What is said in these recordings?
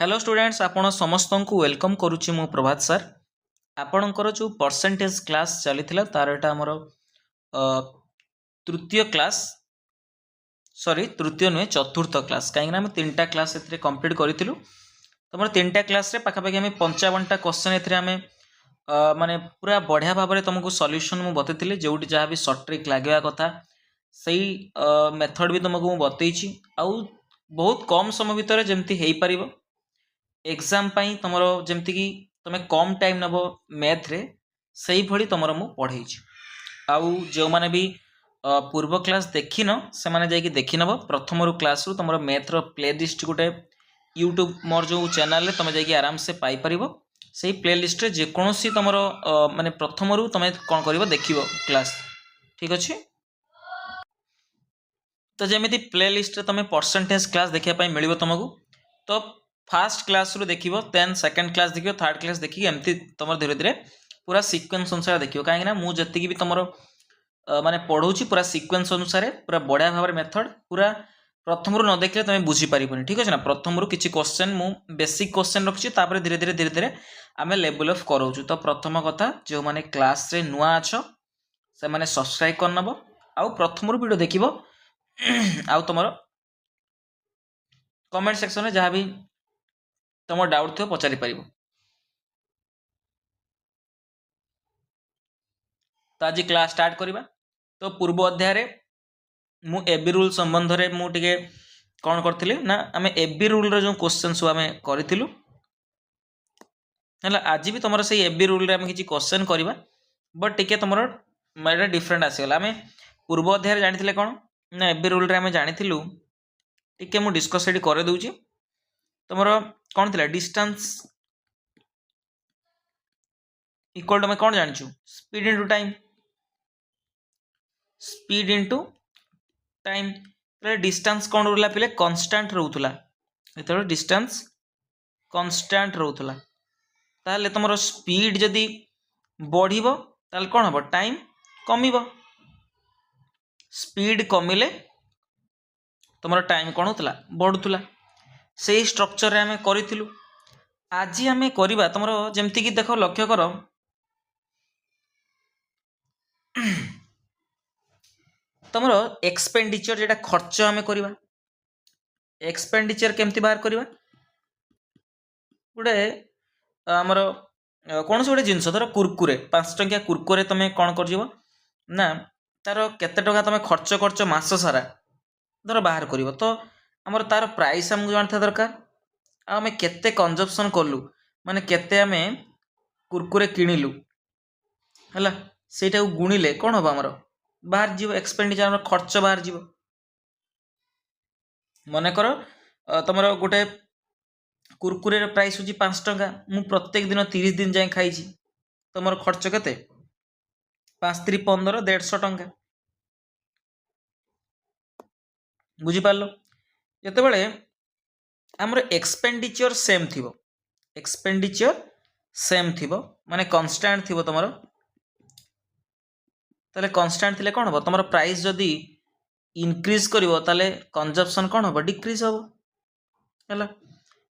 Hello students आपण समस्त को वेलकम करुच्ची मु प्रभात सर आपणकर जो परसेंटेज क्लास चली तार एटा आमर तृतीय क्लास सॉरी तृतीय नुहे चतुर्थ क्लास कहीं तीन टा क्लास कंप्लीट करूँ तुम तीन टा क्लास पाखापाखि आम 55टा क्वेश्चन एमें माने पूरा बढ़िया भाव में तुमको सॉल्यूशन मु बतई जो जहाँ भी सर्ट ट्रिक लगे कथा से मेथड भी तुमको मुझे बतई आउ बहुत कम समय भितर जमती हो पार एग्जाम पाई तुमर जमती कि तुम कम टाइम नब मैथ रे सही भली तुमर मु पढ़े आउ जो माने भी पूर्व क्लास देखिन से माने जाकि देखि नब प्रथम रु क्लास रु तुमर मैथ रो प्ले लिस्ट गोटे यूट्यूब मोर जो चैनल रे तुम जाकि आराम से पाई परिबो सेही प्ले लिस्ट रे जेकोसी तुमर माने प्रथम रु तुम कौन करिवो देखिवो क्लास ठीक अच्छे। तो जमीती प्ले लिस्ट रे तुम परसेंटेज क्लास देखिया पाई मिलिबो तुमको तो फास्ट क्लास रु देखिबो देन सेकंड क्लास देखिबो थर्ड क्लास देखिए एमती तुम धीरे धीरे पूरा सीक्वेंस अनुसार देखियो कहीं मु जति भी तुम माने पढ़ाऊँ पूरा सीक्वेंस अनुसार पूरा बढ़िया भाव मेथड पूरा प्रथम रु न देखले तुम बुझी पारिबनी ठीक अच्छे ना। प्रथम रु किछि क्वेश्चन मु बेसिक क्वेश्चन रखी धीरे धीरे आम लेवल अफ कराऊँ। तो प्रथम कथा जो माने क्लास रे नुआ अछ से माने सब्सक्राइब करनबो आउ प्रथम रु वीडियो देखिबो आउ तुम कमेंट सेक्शन में जहाँ भी तुम डाउट थो पचारि पारिबो। तो आज क्लास स्टार्ट करिबा। तो पूर्व अध्याय रे मु एबी रूल संबंध रे मु टिके कौन करथिली ना आमे एबी रूल रे जो क्वेश्चन सब आमे करिथिलु हला आज भी तुमरो से एबी रूल रे आमे किछि क्वेश्चन करिबा बट टिके तुमरो मेरे डिफरेंट आसीगला। आमे पूर्व अध्याय रे जानिथिले कोन ना एबी रूल रे आमे जानिथिलु टिके मु डिस्कस एडी करे दउची तुमरो कौन थिला डिस्टेंस इक्वल टू मैं कौन जानिछु speed into time speed into time distance कौन रोला पे कांस्टेंट रोला ये डिस्टेंस कांस्टेंट रोला ताले तुम स्पीड जदि बढ़िबो ताले कौन हम टाइम कमिबो स्पीड कमिले तुम टाइम कौन होता बढ़ुला से स्ट्रक्चर आम करूँ। आज आम करवा तुम जमती कि देख लक्ष्य कर तुम एक्सपेंडिचर जेटा खर्च आम करवा एक्सपेंडिचर केमती बाहर करवा गोटे आमर कौन से गोटे जिनस धर कुरकुरे 5 टंकिया कुरकुरे तुम कौन कर ना तार केते टका तुम खर्च करछ मास सारा धर बाहर कर तो आमर तार प्राइस आमको जानता दरकार आम केते कंजप्शन कलु माने केते आमे कुरकुरे किणिलु है सेटा गुणिले कौन हम आमर बाहर जीव एक्सपेंडिचर खर्च बाहर जीव मन कर तुम गोटे कुरकुरे प्राइस हूँ 5 टंका मु प्रत्येक दिन 30 दिन जाए खाई तुम खर्च केते 5 3 15 150 टंका बुझिपार जिते आमर एक्सपेंडिचर सेम थी एक्सपेंडिचर सेम थी माने कांस्टेंट थी तुम ताले कांस्टेंट थिले कौन हम तुम प्राइस जदि इनक्रीज करिवो ताले कंजप्शन कौन हम डिक्रीज हम है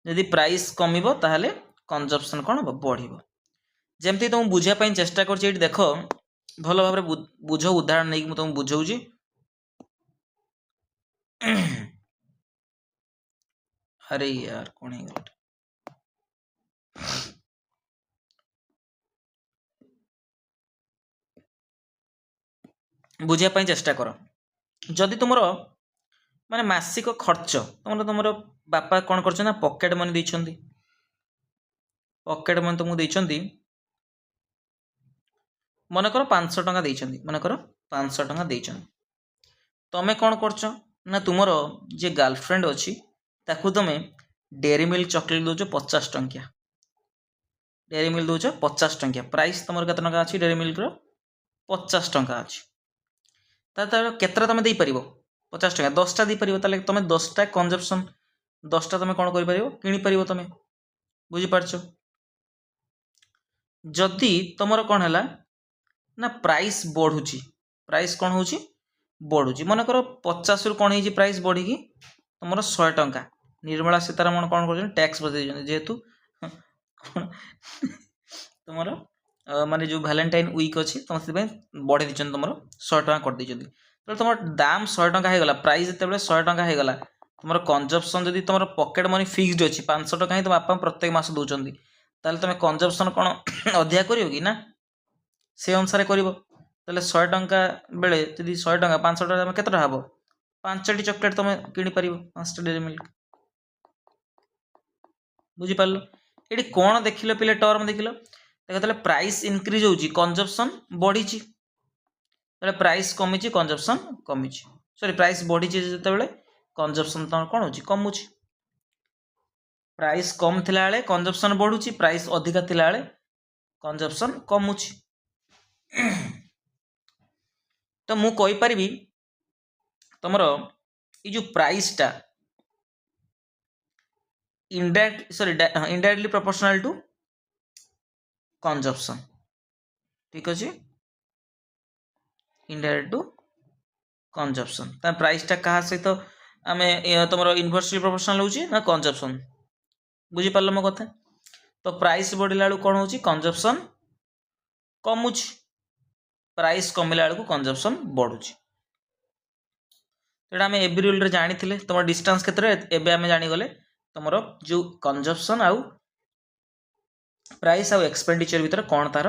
जदि प्राइस कमिबो ताले कंजप्शन कौन हम बढ़िबो जेमती तुम बुझापी चेष्टा कर देख भल भाव बुझ उदाहरण नहीं तुमको बुझाऊँ। अरे यार कौन है बुझापी चेष्टा कर जदि तुम माने मासिक खर्च तुम बापा कौन कर पॉकेट मनी देइछंती पॉकेट मनी तुमको देइछंती मन कर 500 टंका देइछंती मन कर 500 टंका देइछंती तमे कौन करछ ना तुमर जे गर्लफ्रेंड अच्छी ताकू तुम डेयरी मिल्क चॉकलेट दौच 50 टंकिया डेयरी मिल्क दौच 50 टंकिया प्राइस तुम केते टंका अच्छी डेयरी मिल्क 50 टंका अच्छी तार केतरा तुम दे पारिबो 50 टंका 10टा दे पारिबो ताले तुम 10टा कंजप्शन 10टा तुम कौन कर पारिबो किनि पारिबो तुम बुझी पारछ। जदि तुमर कौन है ना प्राइस बढ़ुची प्राइस कौन होची बढ़ुची मन कर 50 रु कौन है प्राइस बढ़ी तुम 100 टंका निर्मला सीतारमण कौन कर टैक्स बजे जेहेतु तुम माने जो वैलेंटाइन वीक अच्छी तुम से बढ़े दीचन तुम 100 टका कर दीचन तो तुम दाम 100 टका हो गला प्राइस जिते 100 टका हो गला तुम कंजप्शन जदि तुम पॉकेट मनी फिक्स्ड अच्छी 500 टका ही तुम बापा प्रत्येक मास दौरान ताले तुम कंजप्शन कौन अधिका कर कि ना से अनुसार कर 100 टका बेले जदि 100 टका 500 टका केत टका हम 5टी चॉकलेट तुम किनी पार 5टा डेरी मिल्क बुझिपार ये कौन देख पे टर्म देख देखते प्राइस इनक्रीज होची कंजप्शन बढ़ी प्राइस कमी कंजप्शन कमी सॉरी प्राइस बढ़ी जिते कंजप्शन कौन हो कमुची प्राइस कम थिला बेले कंजप्शन बढ़ुची प्राइस अधिका थिला बेले कंजप्शन कमुची तो मु कहि परिबी तमरो ये जो प्राइस टा इनडायरेक्टली प्रोपोर्शनल टू कंजप्शन ठीक अच्छे इनडायरेक्ट टू कंजप्शन ता प्राइस टा कहा सहित आम तुम इनवर्सली प्रोपोर्शनल होची ना कंजप्शन बुझी पारल मो कथा तो प्राइस बढ़ला बेलू कौन हो कंजप्शन कमुची प्राइस कमिला बेलू कंजप्शन बढ़ुची तो आम एवरी रूल रे जानी तुम डिस्टेंस क्षेत्र एवं आम जानीगले तुम जो कंजप्शन आउ प्राइस आउ एक्सपेंडिचर भीतर कौन तार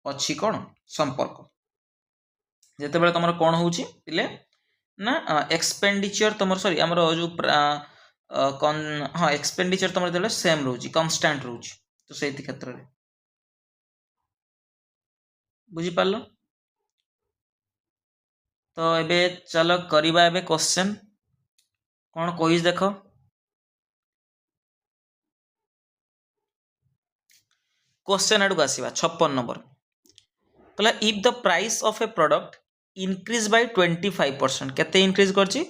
अच्छी कौन संपर्क जिते बड़े तुम कौन हो ना एक्सपेंडिचर तुम सॉरी आमर जो हाँ एक्सपेंडिचर तुम जो सेम रोची कन्स्टांट रोची तो से क्षेत्र में बुझीपार तो एबे चलो करिबा एबे क्वेश्चन कौन कही देख क्वेश्चन आड़ को आसवा 56 नंबर कहला if the price of a product increase by 25% केते इनक्रीज करची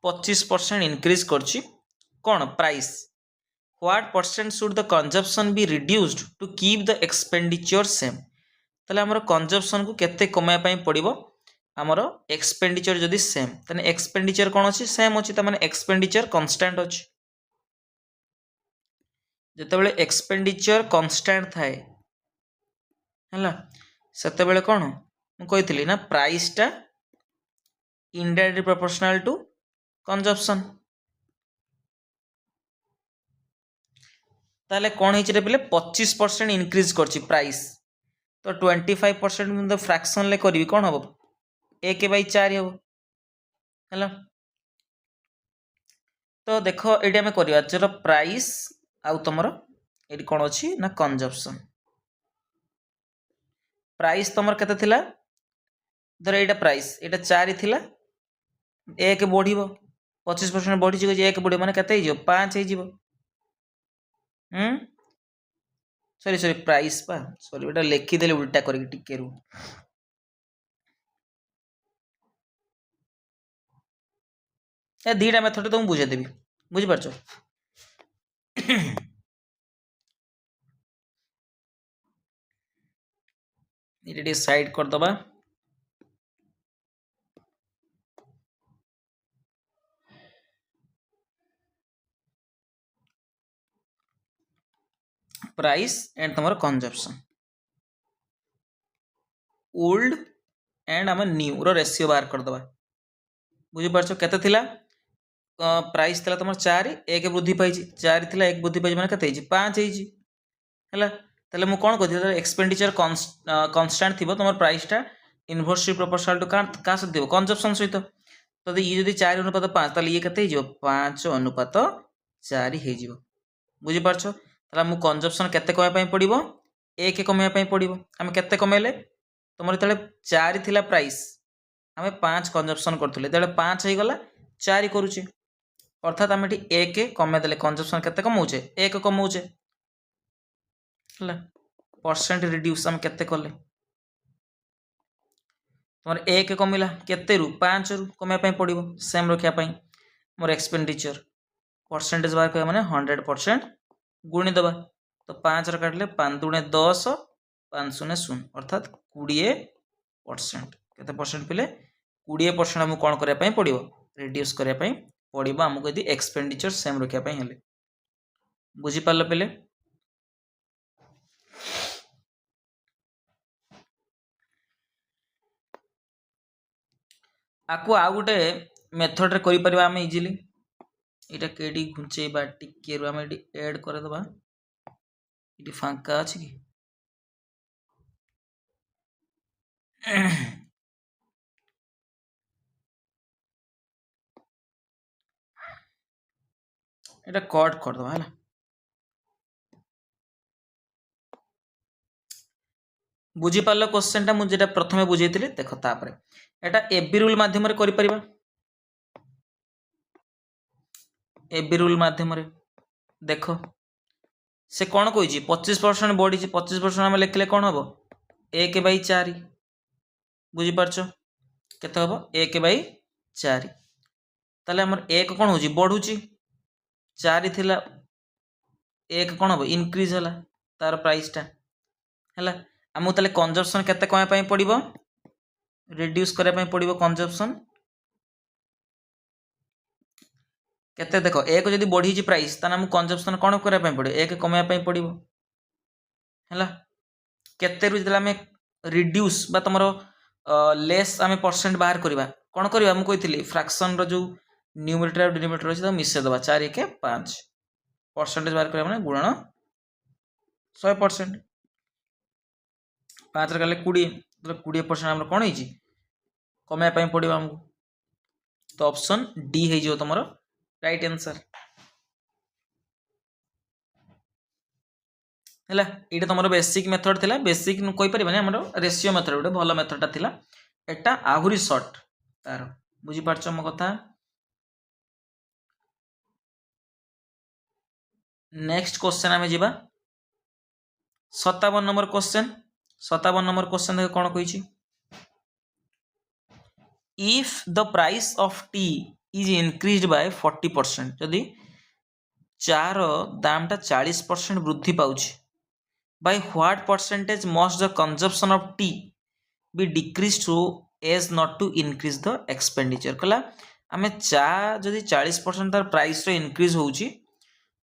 25% इनक्रीज करची कौन price what percent should the consumption be reduced to keep the expenditure same ताले हमर कंजप्शन को केते कमाय पई पड़िबो हमर एक्सपेंडिचर जदि सेम तने एक्सपेंडिचर कोन अछि सेम अछि त माने एक्सपेंडिचर कांस्टेंट अछि जते बेले एक्सपेंडिचर कांस्टेंट थाए हला सेते बेले कोन मु कहितली ना प्राइस टा इनडायरेक्टली प्रोपोर्शनल टू कंजप्शन ताले कोन हिच रे बेले 25% इंक्रीज करछि प्राइस तो 25% मुझे फ्रैक्शन ले करी कौन हम 1/4 हम है तो देख ये आम करवा चलो प्राइस आउ तुम ये कौन अच्छी ना कंजप्शन प्राइस तुम केते थिला धर ये प्राइस ये 4 थिला 1 बढ़ 25% बढ़ी 1 बढ़ माने केते 5 हो सॉरी सॉरी प्राइस पा सॉरी बेटा लिखिदेली उल्टा करके टिके रू ए दीटा मेथड तुम बुझे देबी बुझी पारछो ये साइड कर दबा प्राइस एंड तुम कंजप्शन ओल्ड एंड आम न्यू रो रेशियो बाहर कर दबा बुझी पारछो केते थिला प्राइस थिला तुम 4 1 वृद्धि पाई 4 थिला 1 वृद्धि पाई माने केते 5 हैला ताले मु कोन कहथि एक्सपेंडिचर कांस्टेंट थिबो तुम प्राइस टा इनवर्सली प्रोपोर्शनल टू का से देबो कंजप्शन सहित तो ये जदि 4 अनुपात 5 ताले ये केते 5 अनुपात 4 हे जिवो बुझी पारछो ताला मु कंजप्शन केते कमे पई पड़िबो 1 कमे पई पड़िबो हम केते कमेले तुम तले 4 थिला प्राइस आम 5 कंजप्शन करथुले तले 5 हे गला 4 करूचे अर्थात आम एठी 1 कमे देले कंजप्शन केते कमौचे 1 कमौचे हला परसेंट रिड्यूस आम केते करले तुम 1 कमिला केते रु 5 रु कमे पई पड़िबो सेम रखिया पई मोर एक्सपेंडिचर परसेंटेज बार कय माने 100% गुणी दबा तो 5 र काटले 5 दुणे 10 5 शून्य 0 अर्थात 20% केते परसेंट पिले 20% हम कोन करया पई पड़िबो रिड्यूस करया पई पड़ो आमको यदि एक्सपेंडिचर सेम रखापी हेले बुझीपार पे आपको आउ गोटे मेथड रे करि परिबा आमे इजीली एटा केडी घुंचेबा टिके रु आमे एडी ऐड करे दबा एडी फांका अछि कि एटा कट कर दबा हला बुझी पारलो क्वेश्चन टा मुझे प्रथमे बुझेइतिले देख तापर एटा एबी रूल माध्यम रे करि परिबा एबी रूल माध्यम रे देख से कौन कही 25% बढ़ी 25% आम लिखले कौन हम 1/4 बुझीपार केते हम 1/4 ताले हमर 1 कौन हो बढ़ू 4 थिला 1 कौन हम इनक्रीज होला तार प्राइस टा हैला आमु ताले कंजम्पशन केते कमा पई पड़िबो रिड्यूस करे पई पड़िबो कंजम्पशन केते देखो 1 जदी बढ़ी जी प्राइस ताना आमु कंजम्पशन कोन करे पई पड़िबो 1 कमाया पई पड़िबो हैला केते रु जला में रिड्यूस बा तमरो लेस आमे परसेंट बाहर करबा कोन करबा हम कहितली फ्रैक्शन रो जो न्यूमरेटर और डिनोमिनेटर अछि त मिसे दबा 4 1 5 परसेंटेज बाहर करबा माने गुणन 100% 5 रे गले 20 तो 20% हमर कोन हिची कमाया पई पड़िबो हमको तो ऑप्शन डी हे जो तमरो राइट आंसर हैला एटा तमरो बेसिक मेथड थिला बेसिक कोइ परिबानी हमरो रेशियो मेथड गोटे भलो मेथड ता थिला एटा आहुरी शॉर्ट तार बुझी पारछ म कथा नेक्स्ट क्वेश्चन आमे जिबा 57 नंबर क्वेश्चन देख कोन कहिछि if the price of tea is increased by 40% जदि चार दाम टा 40% वृद्धि पाउछि by what percentage must the consumption of tea be decreased so as not to increase the expenditure कला आमे चा जदि 40% तार प्राइस रो इंक्रीज होउछि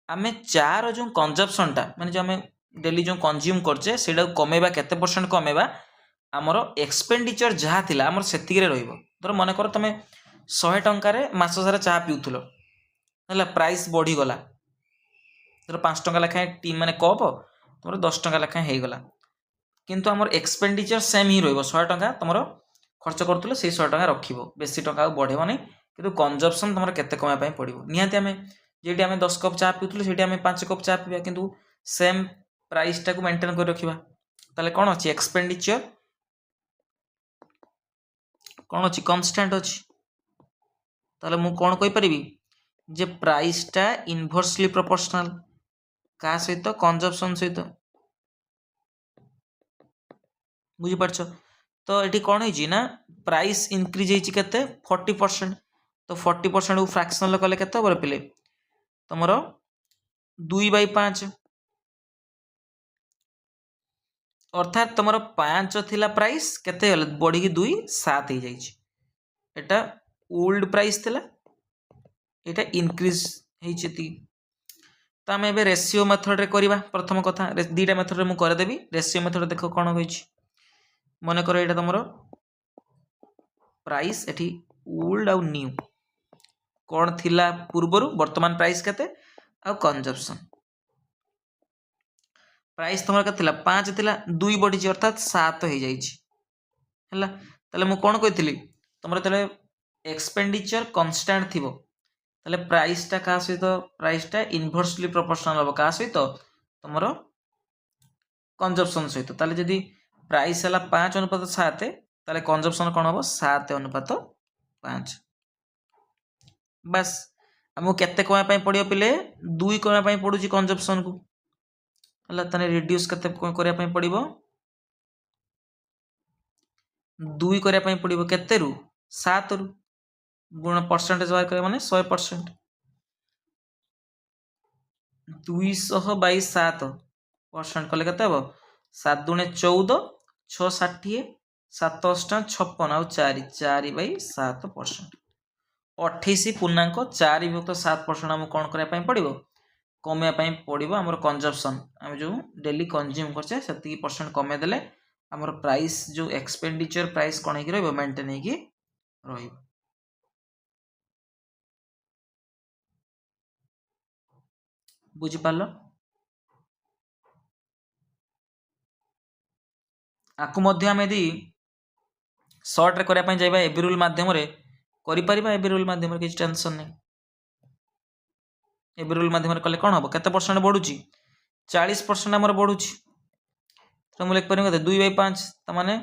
आमे चा रो जो कंजम्पशन टा माने जो आमे डेली जो कंज्यूम करछे सेडा कमेबा केते परसेंट कमेबा हमरो एक्सपेंडिचर जहा थिला हमर सेतिक रे रहइबो धर मने कर तमे 100 टंका रे मास सारा चा पिउथलो हला प्राइस बढ़ी गला धर 5 टंका लेखा टी माने कप तुमर 10 टंका लेखा हे गला किंतु हमर एक्सपेंडिचर सेम ही रहइबो 100 टंका तुमर खर्च करथलो से 100 टंका रखिबो बेसी टंका बढ़ेबो नै किंतु कंजम्पशन तुमर केते कमा पई पड़िबो निहाती हमें जेटी हमें 10 कप चा पिउथलो सेटी हमें 5 कप चा पिबा किंतु सेम प्राइस टा को मेंटेन कर रखिबा ताले कोन अछि एक्सपेंडिचर कोन अछि कांस्टेंट अछि ताले मु कोन कहि परिबी जे प्राइस टा इनवर्सली प्रोपोर्शनल का सहित कंजम्पशन सहित बुझी पारछ तो एठी कोन होई ना प्राइस इंक्रीज होई केते 40% तो 40% को फ्रैक्शनल कले केते बर पिले तमरो 2/5 अर्थात तमरो 5 थिला प्राइस केते हल बढ़ी की 2 7 हो जाई छी एटा ओल्ड प्राइस थिला एटा इंक्रीज हेई छेती तो आम ए रेशियो मेथड रे करबा प्रथम कथा दीटा मेथड रे मु कर देबी रेशियो मेथड देखो कोन होई छी मने करो एटा तमरो प्राइस एठी ओल्ड आ न्यू कोन थिला पूर्वरु वर्तमान प्राइस केते आ कंजम्पशन प्राइस तमर केते थिला 5 थिला 2 बढ़ी छी अर्थात 7 हो जाई छी हला तले मु कोन कहितली तमर तले एक्सपेंडिचर कांस्टेंट थिबो ताले प्राइस टा का सहित प्राइस टा इनवर्सली प्रोपोर्शनल हो का सहित तमरो कंजम्पशन सहित ताले जदी प्राइस हला 5:7 ताले कंजम्पशन कोन हो 7:5 बस हमको केते कमा पई पड़ियो पिले 2 कमा पई पडुची कंजम्पशन को हला तने रिड्यूस केते करिया पई पड़िबो 2 करिया पई पड़िबो केते रु 7 रु गुण परसेंटेज बाहर करे माने 100% 200/7% कले केते हबो 7 दुने 14 6 60 7 8 56 आ 4 4/7% 28.4/7% आमको कौन करने पड़ो कमेवाई पड़ो आमर कंजप्शन आम जो डेली कंज्यूम करचे से परसेंट कमेदेले आमर प्राइस जो एक्सपेंडिचर प्राइस कौन हो मेंटेन हो बुझिपार आपको आम यदि सर्ट रे करने जाइबा एबी रूल माध्यम एबी रूल माध्यम किसी टेंशन नहीं एबी रूल माध्यम कले कौन हम केते परसेंट बढ़ुची 40% आमर बढ़ुची तो मुझे लिखिपार कते 2/5 ताने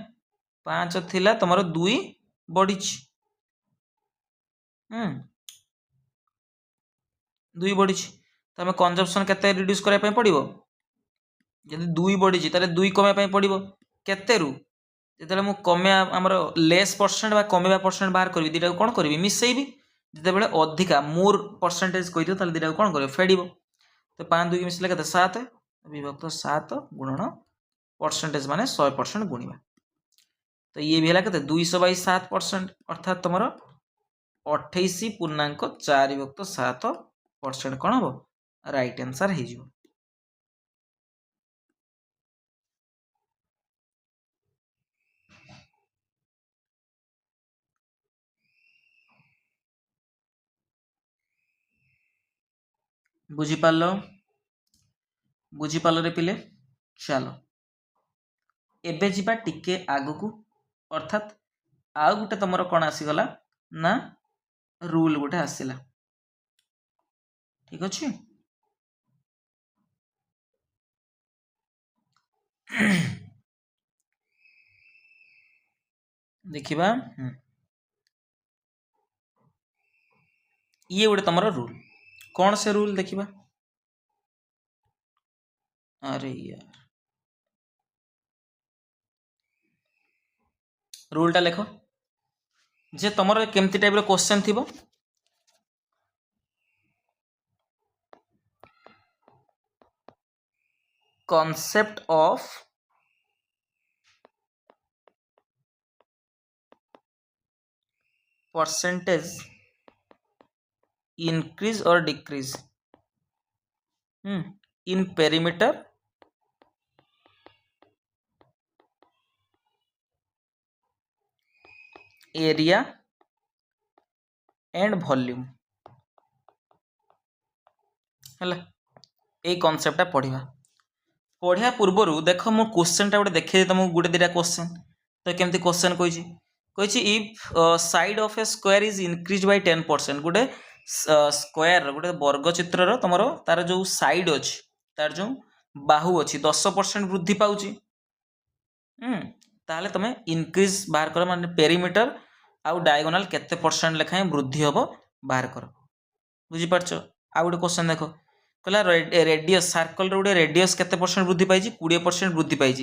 5 थिला तुमर 2 बढ़ी 2 बढ़ी तो आम कंजप्शन केते रिड्यूस करने पड़ो जब 2 बढ़ी ताले 2 कमेवा पड़ो केते जो मुझे कमे आमर लेस परसेंट बा कमेवा परसेंट बाहर करी दुटा कौन करी मिसेबी जिते अधिका मोर परसेंटेज कही दुटा कौन कर फेड़ तो 5 2 मिसले के 7 विभक्त 7 गुणन परसेंटेज माने 100% गुणिबा तो ये भी है के 200/7% अर्थात तुम 28.4/7% कौन हम राइट आंसर हो बुझिपार बुझिपार रे पिले चलो एबे जिबा टिके आगु अर्थात आउ गोटे तुम कौन आसीगला ना रूल गोटे आसला ठीक अच्छे देखिबा ये गोटे तुम रूल कौन से रूल देखिबा अरे यार रूलटा लेख जे तुम केमती टाइप क्वेश्चन थी concept of percentage increase or decrease in perimeter area and volume है ये कॉन्सेप्टा पढ़ा पढ़ा पूर्वर देख मो क्वेश्चन गोटे देखे तुमको गोटे दुटा क्वेश्चन तो केमती क्वेश्चन कही if side of a square is increase bye 10% गोटे स्क्वायर गोटे वर्ग चित्र तुम तार जो साइड अच्छी तार जो बाहु अच्छी 10% वृद्धि पाऊँ ताहले तुम इनक्रीज बाहर कर माने पेरीमीटर आउ डायगोनाल केते परसेंट लेखाएं वृद्धि हम बाहर कर बुझीपार आउ गोटे क्वेश्चन देख कहला रेडियस सर्कल गोटे रेडियस केते परसेंट वृद्धि पाई 20% वृद्धि पाई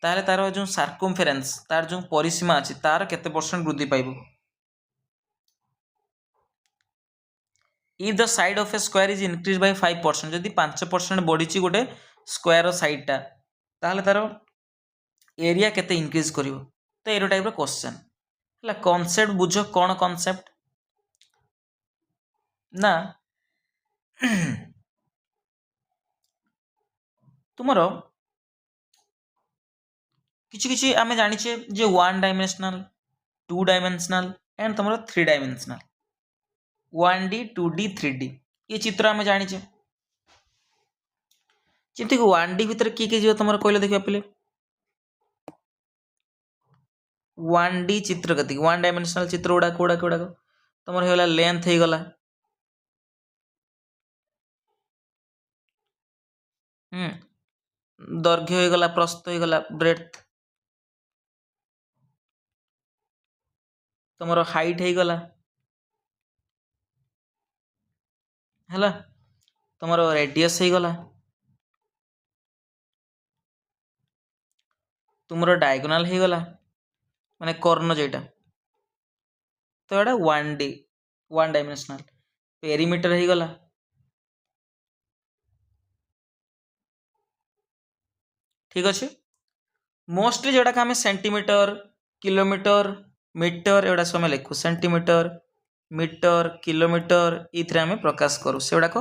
ताहले तार जो सर्कमफेरेंस तार जो परिसीमा अच्छी तार केते परसेंट वृद्धि पाइबो if the side of a square is increase by 5% जदि 5% बढ़ी गोटे स्क्वायर साइडटा ताहले तार एरिया केते इंक्रीज करिवो तो एरो टाइप क्वेश्चन है कॉन्सेप्ट बुझ कौन कॉन्सेप्ट ना तुमरो किछि किछि आमे जानिछे जे 1 डायमेंशनल 2 डायमेंशनल एंड तुमरो 3 डायमेंशनल 1D 2D 3D ये चित्र आमे जानिछे जेमति 1D भितर की जे तुमरो कहले देखिबा पले 1D चित्र कति 1 डायमेंशनल चित्र उडा कोडा कोडा तुमरो हेला लेंथ हे गला दैर्घ्य हो गला प्रस्थ हो गला ब्रेड्थ तुमरो हाइट हो गला हैला तुमरो रेडियस हो गला तुमरो डायगोनाल हो गला माने कर्ण जेटा तो एटा 1D 1 डायमेंशनल पेरीमीटर हो गला ठीक अच्छे मोस्टली जोटा आम सेंटीमीटर किलोमीटर मीटर एगुड़ा सब लिखु सेंटीमीटर मीटर किलोमीटर ये आम प्रकाश करूँ से गुड़ाक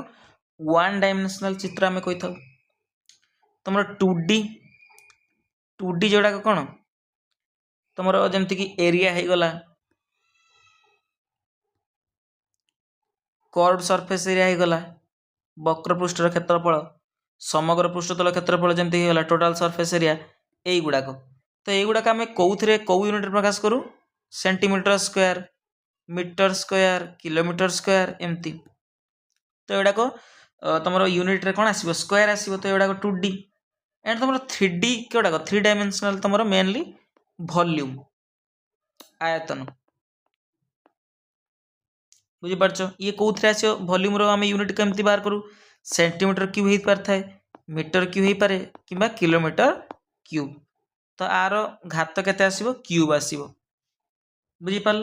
वन डायमेंशनल चित्र आम कही था। तुम 2D जोड़ाक कौन तुम जमीक एरिया हो गला कर्व सरफेस एरिया हो गला वक्र पृष्ठर क्षेत्रफल समग्र पृष्ठतल क्षेत्रफल जमी होगा टोटाल सरफेस एरिया यही गुड़ाक तो युड़ाक आम कौन कौ यूनिट प्रकाश करूँ centimetre square metre square kilometre square एमती तो युड़ाक तुम यूनिट रे कौन आसो स्क्वायर आसो तो युड़ाक 2D एंड तुम 3D केगुड़ाक 3 डायमेंशनल तुम मेनली वॉल्यूम आयतन बुझीपार ये कौन आसो वॉल्यूम आम यूनिट केमती बाहर करूँ सेंटीमीटर क्यूब हो पार थाए मीटर क्यूब हो पारे कि किलोमीटर क्यूब तो आर घात केते आसीबो क्यूब आसीबो बुझीपार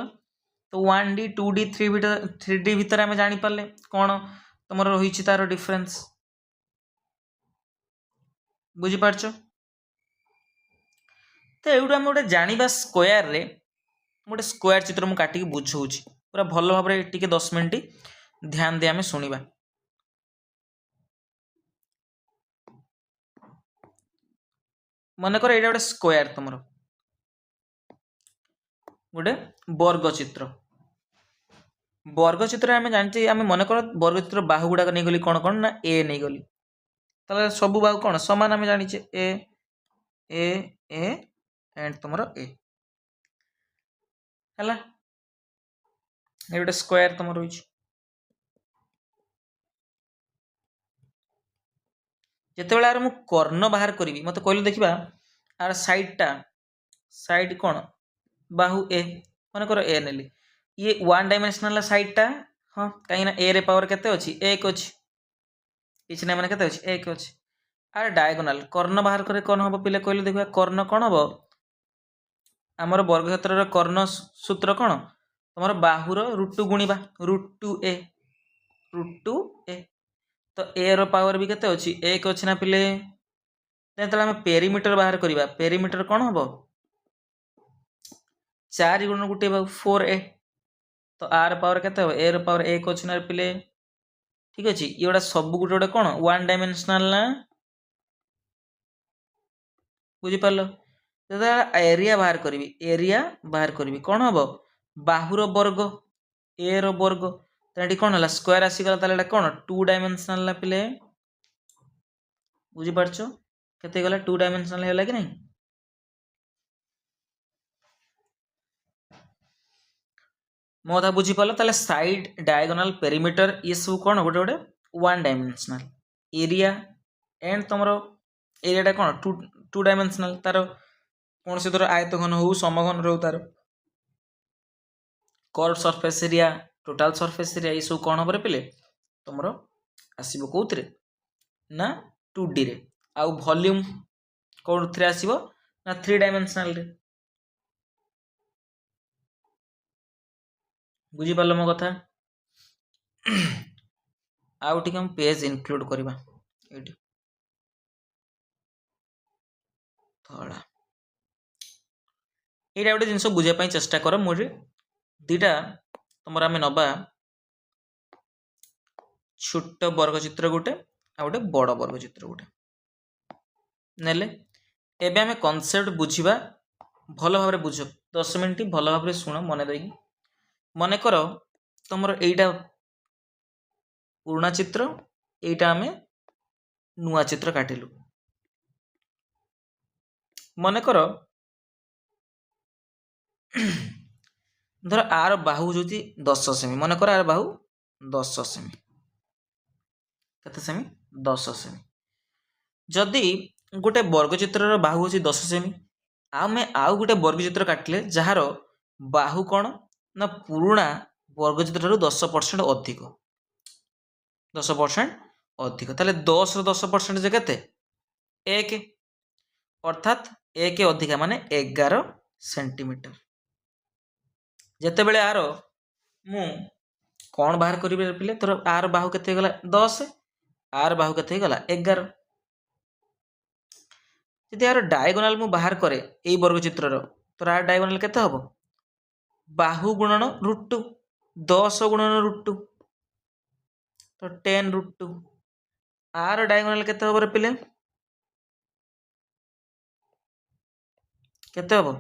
तो 1D 2D 3D भितर आम जापारे कौन तुम रही तार डिफरेन्स बुझीपार तो ये आम गोटे जाना स्क्वायर रे गोटे स्क्वायर चित्र मुझे काटिक बुझाऊँ पूरा भल भाव टे 10 मिनट ध्यान दे आम शुणा मनकर ये गोटे स्क्वायर तुम गोटे वर्ग चित्र आम जानते आम मनकर वर्ग चित्र बाहु गुड़ाक नहीं गली कौन कौन ना ए नहीं गली ताले सबू बाहु कौन समान आम जाचे ए एंड तुम ए है ये गोटे स्क्वायर तुम रही जिते यार मु कर्ण बाहर करी मत कहले देखा आर साइड कौन बाहु ए मन कर ए नेली ये वन डायमेंशनल साइडटा हाँ कहीं ए रे पावर केते अच्छी 1 अच्छी किसी ना मैंने अच्छी 1 अच्छी आर डायगोनाल कर्ण बाहर करे कौन हम पिले कहले देखा कर्ण कौन हम आमर वर्ग क्षेत्र कर्ण सूत्र कौन तुम बाहुर √2 गुणा √2 ए तो ए रो पावर भी केते अच्छी 1 अच्छी ना पिले आम पेरीमीटर बाहर करवा पेरीमीटर कौन हम 4 गुण गोटे 4A तो आर पावर केते हो ए रो पावर 1 अच्छी ना पिले ठीक अच्छे ये गोटा सब गोटे गोटे कौन वन डायमेंशनल ना बुझीपार एरिया बाहर करी कौन हम बाहुर वर्ग ए रो वर्ग तो कौन है स्क्वायर आसीगला कौन 2 डायमेंशनल ना पिले बुझीपार केते गला 2 डायमेंशनल है कि नहीं मो कथा बुझीपार ताले साइड डायगोनाल पेरीमीटर ये सब कौन गोटे गोटे वन डायमेंशनल एरिया एंड तुम एरिया कौन 2 डायमेंशनल तार कौन से तरह आयतघन हो समघन रो तार curve surface area total surface area ये सब कौन हम पिले तुम आसो कौन ना 2D रे आउ वॉल्यूम कौन थे आसो ना 3 डायमेंशनल रे बुझीपार मो कथा आउ टी हम पेज इनक्लूड करवा धड़ा ये गोटे जिन बुझापी चेष्टा कर मुझे दीटा तुम आम नवा छोट वर्ग चित्र गोटे आ गोटे बड़ वर्ग चित्र गोटे नेले एबे आम कनसेप्ट बुझा भल भाव बुझ 10 मिनट भल भाव शुण मन देकी मन कर तुम यहीटा पुराणा चित्र यहीटा आम नुआ चित्र काटिलु मन कर धर आर बाहु जो 10 सेमी मन कर आर बाहु 10 सेमी केते सेमी 10 सेमी जदि गोटे वर्गचित्र बाहु होची 10 सेमी आमे आउ गोटे वर्गचित्र काटिले जार बाहु कौन ना पुराणा वर्गचित्र 10% अधिक 10% अधिक ताले 10 रो 10% जे केते 1 अर्थात 1 अधिका माने 11 सेंटीमीटर जिते बड़े आर मु कौन बाहर करी पिले तोर आर बाहु केते गला 10 आर बाहु केते गला 11 यदि यार डायगोनाल मु बाहर करे एई वर्ग चित्रर तोर आर डायगोनाल केते हबो बाहु गुणन √2 10 गुणन √2 तो 10 √2 आर डायगोनाल केते हबो रे पिले केते हबो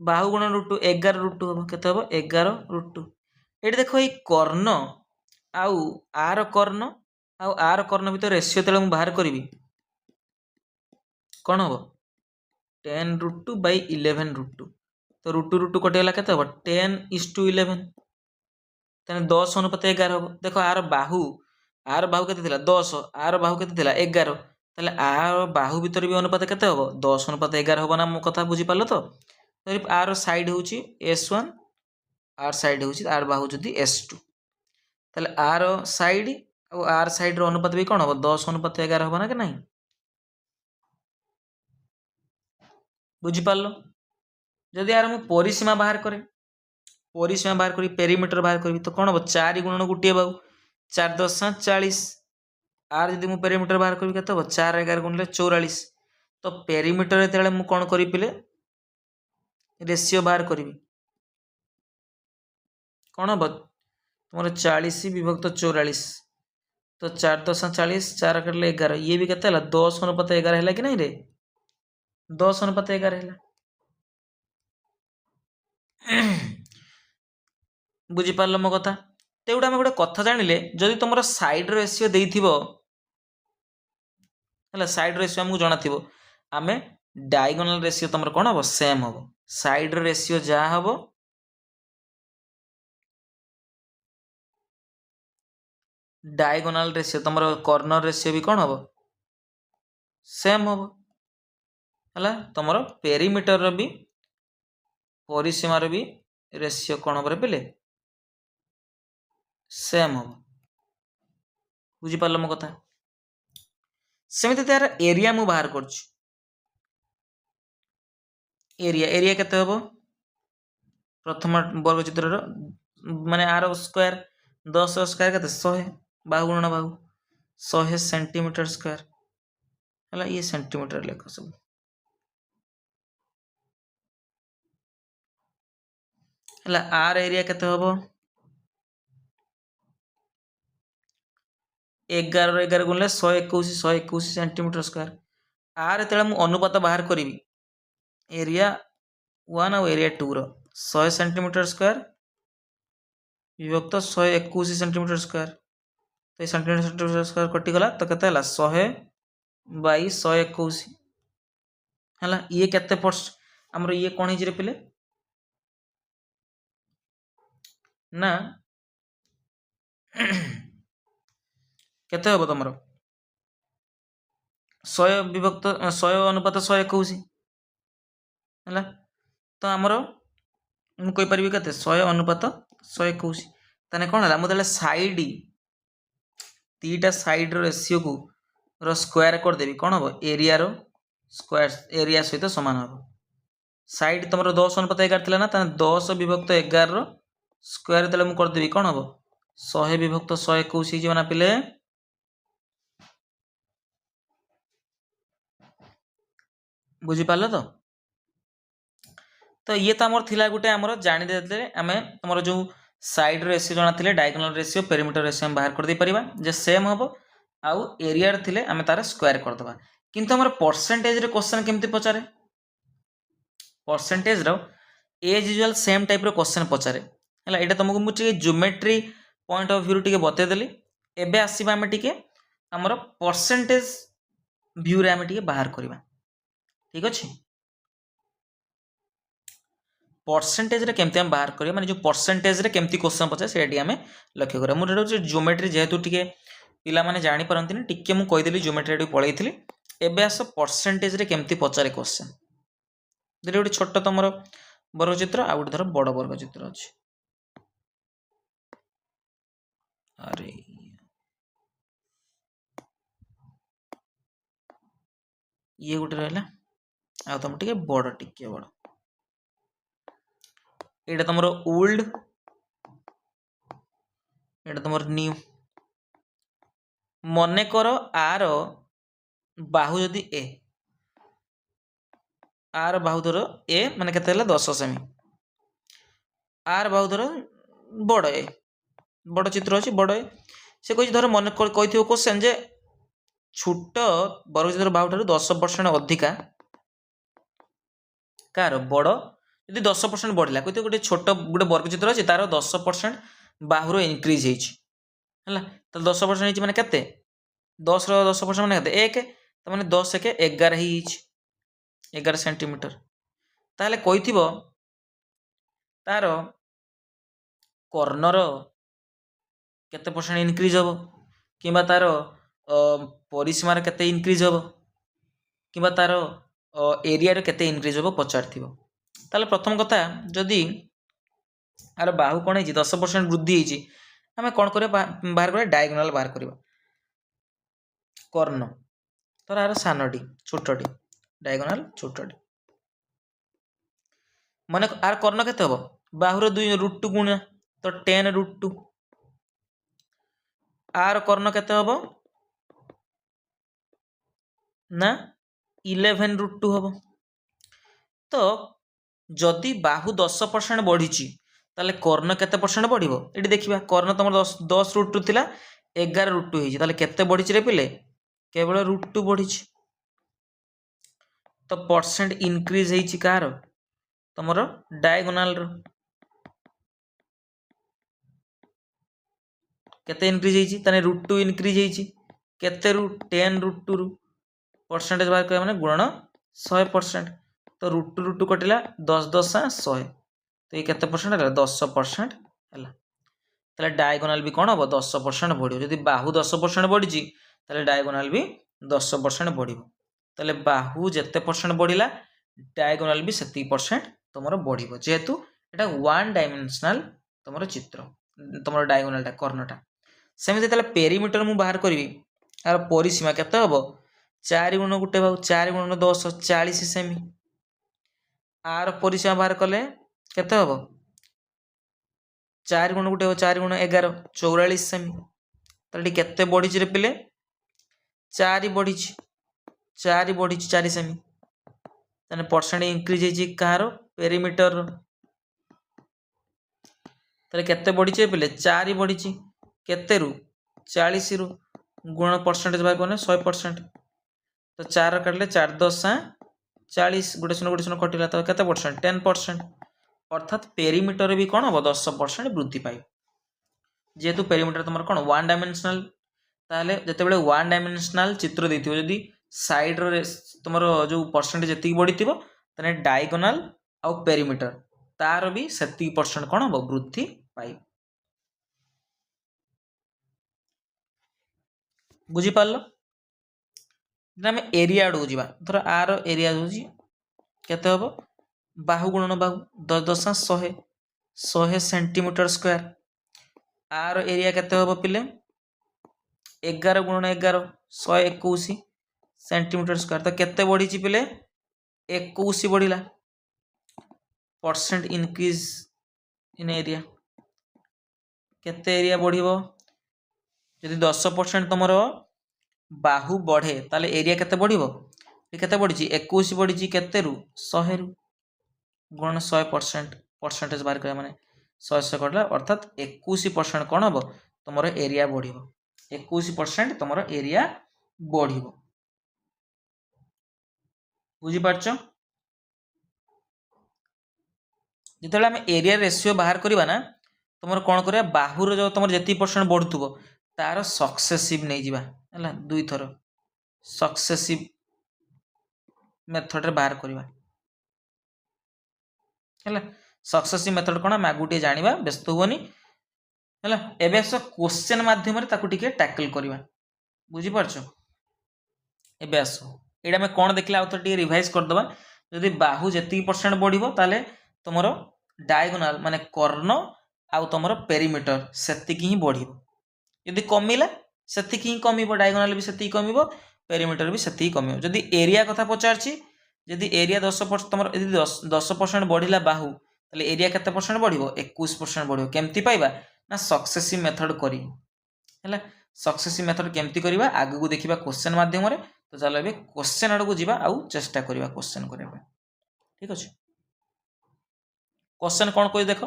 बाहु गुणन √2 11 √2 हबो केते हबो 11 √2 एठी देखो एई कर्ण आउ आर कर्ण आउ आर कर्ण भितर रेशियो तेले मु बाहर करबी कोन हबो 10 √2 by 11 √2 तो √2 कटिगला केते हबो 10:11 तेने 10 अनुपात 11 हबो देखो आर बाहु केते थिला 10 आर बाहु केते थिला 11 ताले आर बाहु भितर भी अनुपात केते हबो 10 अनुपात 11 हबो ना मो कथा बुझी पालो तो आर साइड होउची s1 आर साइड होउची आर बाहु जदी s2 ताले आर साइड और आर साइड रो अनुपात भी कोन हबो 10 अनुपात 11 हबो ना कि नहीं बुझी पालो जदि यार मु परिसीमा बाहर करे परिसीमा बाहर करी पेरीमीटर बाहर करी तो कोन हबो 4 गुणन गुटिए बाहु 4 10 40 आर जदि मु पेरीमीटर बाहर करी केते हबो 4 11 गुणले 44 तो पेरीमीटर एतेले मु कोन करी पिले रेशियो बाहर करी कोन हबो तुमर 40 विभक्त 44 तो 4 10 40 4 कटले 11 ये भी केते हला 10 अनुपात 11 हला कि नहीं रे 10 अनुपात 11 हला बुझी पारलो मो कथा तेउडा हम गोटे कथा जानिले जदि तुमर साइड रेशियो देइथिबो हला साइड रेशियो हमकु जणा थिबो आमे डायगोनल रेशियो तुमर कोन हबो सेम हबो साइड रेशियो जा हबो डायगोनल रेशियो तुमर कॉर्नर रेशियो भी कोन हबो सेम हबो हला तुमर पेरीमीटर रो भी परिसीमा रो भी रेशियो कोन हबो रे पिले सेम हबो बुझी पारलो मो कथा सेमिति तार एरिया मु बाहर करछु एरिया केते हबो प्रथम वर्ग चित्र रो माने आर स्क्वायर 10 स्क्वायर केते 100 बाहु गुणन बाहु 100 सेंटीमीटर स्क्वायर हला ये सेंटीमीटर लेख सब हला आर एरिया केते हबो 11 11 गुणले 121 सेंटीमीटर स्क्वायर आर तेला मु अनुपात बाहर करिवि एरिया 1 और एरिया 2 रो 100 सेंटीमीटर स्क्वायर विभक्त 121 सेंटीमीटर स्क्वायर तो सेंटीमीटर स्क्वायर कटि गला तो केते हला 100 बाई 121 हला ये केते परसेंट हमरो ये कोन हिजरे पिले ना केते हबो तमरो 100 विभक्त 100 अनुपात 121 हला तो हमरो मु कहि परबी केते 100 अनुपात 121 तने कोन हला मु तले साइड तीटा साइड रो रेशियो को रो स्क्वायर कर देबी कोन हबो एरिया रो स्क्वायर एरिया सहित समान हबो साइड तमरो 10 अनुपात 11 थिला ना तने 10 विभक्त 11 रो स्क्वायर तले मु कर देबी कोन हबो 100 विभक्त 121 ही जना पिले बुझी पालो तो ये तो आमर थिला गुटे आमर जानि देते आमे तमरो जो साइड रेशियो जणा थिले डायगोनल रेशियो पेरीमीटर रेशियो हम बाहर कर दे परिबा जे सेम हबो आउ एरिया रे थिले आमे तार स्क्वायर कर दबा किंतु हमर परसेंटेज रे क्वेश्चन केमति पचारे परसेंटेज रो एज यूजुअल सेम टाइप रो क्वेश्चन पचारे हला एटा तुमको मु टिके ज्योमेट्री पॉइंट ऑफ व्यू टिके बते देली एबे आसीबा आमे टिके हमर परसेंटेज व्यू रे आमे टिके बाहर करबा ठीक अछि परसेंटेज रे केमती हम बाहर करिया माने जो परसेंटेज रे केमती क्वेश्चन पचाए सेडी हमें लक्ष्य करिया मुरे जो ज्योमेट्री जेहेतु टिके पिला माने जानि परंतिनी टिके मु कहि देली ज्योमेट्री रे पळैथिली एबे आसो परसेंटेज रे केमती पचारे क्वेश्चन जेटे गोटे छोट तमर वर्ग चित्र आ गोटे धर बड़ वर्ग चित्र अछि अरे ये गोटे रहला आ तम टिके बड़ टिके बड़ एटा तमर ओल्ड एटा तमर न्यू मने करो आर बाहु जदि ए आर बाहु धर ए माने केते हला 10 सेमी आर बाहु धर बड़ ए बड़ चित्र अच्छी बड़ ए से कही धर मन कही क्वेश्चन जे छोट वर्गचित्र बाहु ठारू 10% अधिका कार बड़ यदि 10% बढ़ला कही गोटे छोट गोटे वर्गचित्र अच्छी तार 10% बाहुर इनक्रिज है 10% मैंने केते 10 10% मैंने केते 1 तो मैंने 10 1 11 ही 11 सेंटीमीटर ताहले कही तार कर्णर केते परसेंट इनक्रिज हम कि तार परिसीमार केते इनक्रिज हम कि तार एरिया केते इनक्रिज हम पचार ताहले प्रथम कथा जदि आर बाहु कौन है 10% वृद्धि होती आम कौन कर बाहर करा डायगोनाल बाहर करवा कर्ण तर आर सानटी छोटटी डायगोनाल छोटटी मन आर कर्ण केते हम बाहुर 2 √2 गुणा तो 10 √2 आर कर्ण केते हम ना 11 √2 हम तो जदि बाहु 10% बढ़ी ताले कर्ण केते परसेंट बढ़िबो एटी देखिबा कर्ण तुम 10 √2 थिला 11 √2 होई ताले केते बढ़ी रे पिले केवल √2 बढ़ी तो परसेंट इनक्रीज होई कार तुमरो डायगोनाल रो केते इनक्रीज होई ताने √2 इनक्रीज होई केते रु 10 √2 रु परसेंटेज बाहर कर माने गुणन 100% तो √2 कटिला 10 10 100 तो ये केते परसेंट है 10% है ताले डायगोनाल भी कौन हम 10% बढ़ो जदि बाहु 10% बढ़ी ताले डायगोनाल भी 10% बढ़ो ताले बाहु जिते परसेंट बढ़ला डायगोनाल भी सेती परसेंट तुम बढ़ो जेहेतु एटा 1 डायमेंशनल तुम चित्र तुम डायगोनालटा कर्णटा सेमती ताले पेरीमीटर मु बाहर करी आर परिसीमा केते हम 4 गुण गुटे बाहु 4 गुण 10 40 सेमी आर परिसीमा बाहर कले केते हम 4 गुण गुटे 4 गुण 11 44 सेमी ताले केते बढ़ी रे पिले 4 बढ़ी 4 सेमी ताने परसेंट इंक्रीज होई कार पेरीमीटर ताले केते बढ़ी रे पिले 4 बढ़ी केते रु 40 रु गुण परसेंटेज बाहर कोने 100% तो 4 काटले 4 10 40 गोटे शून्य कटिला तो केते परसेंट 10% अर्थात पेरीमीटर भी कौन हम 10% वृद्धि पाए जेहेतु पेरीमीटर तुम कौन 1 डायमेंशनल ताहले जते बेले 1 डायमेंशनल चित्र देथिबो जदि साइड रे तुम जो परसेंटेज जति बढ़ी थिबो तने डायगोनाल आउ पेरीमीटर तार भी सेती परसेंट कौन हम वृद्धि पाए बुझी पारलो आम एरिया आड़ को धर आर एरिया होची केते हम बाहु गुणन बाहु 10 10 100 100 सेंटीमीटर स्क्वायर आर एरिया केते हम पिले 11 गुणन 11 121 सेंटीमीटर स्क्वायर तो केते बढ़ी पिले 21 बढ़िला परसेंट इनक्रीज इन एरिया केते एरिया बढ़िबो यदि 10% तुमर बाहु बढ़े ताले एरिया केते बढ़िबो केते बढ़ी 21 बढ़ी केते रु 100 रु गुण 100% परसेंटेज बाहर कर माने 100 कटला अर्थात 21% कौन हम तुम एरिया बढ़िबो 21% तुम एरिया बढ़िबो बुझी पारछ जिते आम एरिया रेशियो बाहर करवा ना तुम कौन कर बाहुर जो तुम जी परसेंट बढ़ुव तार सक्सेसिव नहीं जावा है 2 थर सक्सेसिव मेथड रे बाहर करवा है सक्सेसिव मेथड कौन आगे गोटे जाना व्यस्त हुआ है एवं आस क्वेश्चन मध्यम टैकल करवा बुझीपार एवं आस ये आम कौन देखला आउ थे रिवाइज करदे जदि बाहु जी परसेंट बढ़ो ताले तुम डायगोनाल माने कर्ण आउ तुम पेरीमीटर सेतिक ही बढ़ो यदि कमिला सेतिक ही कमिबो डायगोनाल भी सेतिक कमिबो पेरीमीटर भी सेतिक कमिबो जदि एरिया कथा पचारछि जदि एरिया 10% तुम यदि 10% बढ़िला बाहु ताले एरिया केते परसेंट बढ़िबो 21% बढ़िबो केमती पाइबा ना सक्सेसिव मेथड करी है सक्सेसिव मेथड केमती करबा आगु को देखिबा क्वेश्चन माध्यम रे तो चलो एबे क्वेश्चन आड़ को जीवा आउ चेष्टा करबा क्वेश्चन करबा ठीक अछि क्वेश्चन कौन कोई देख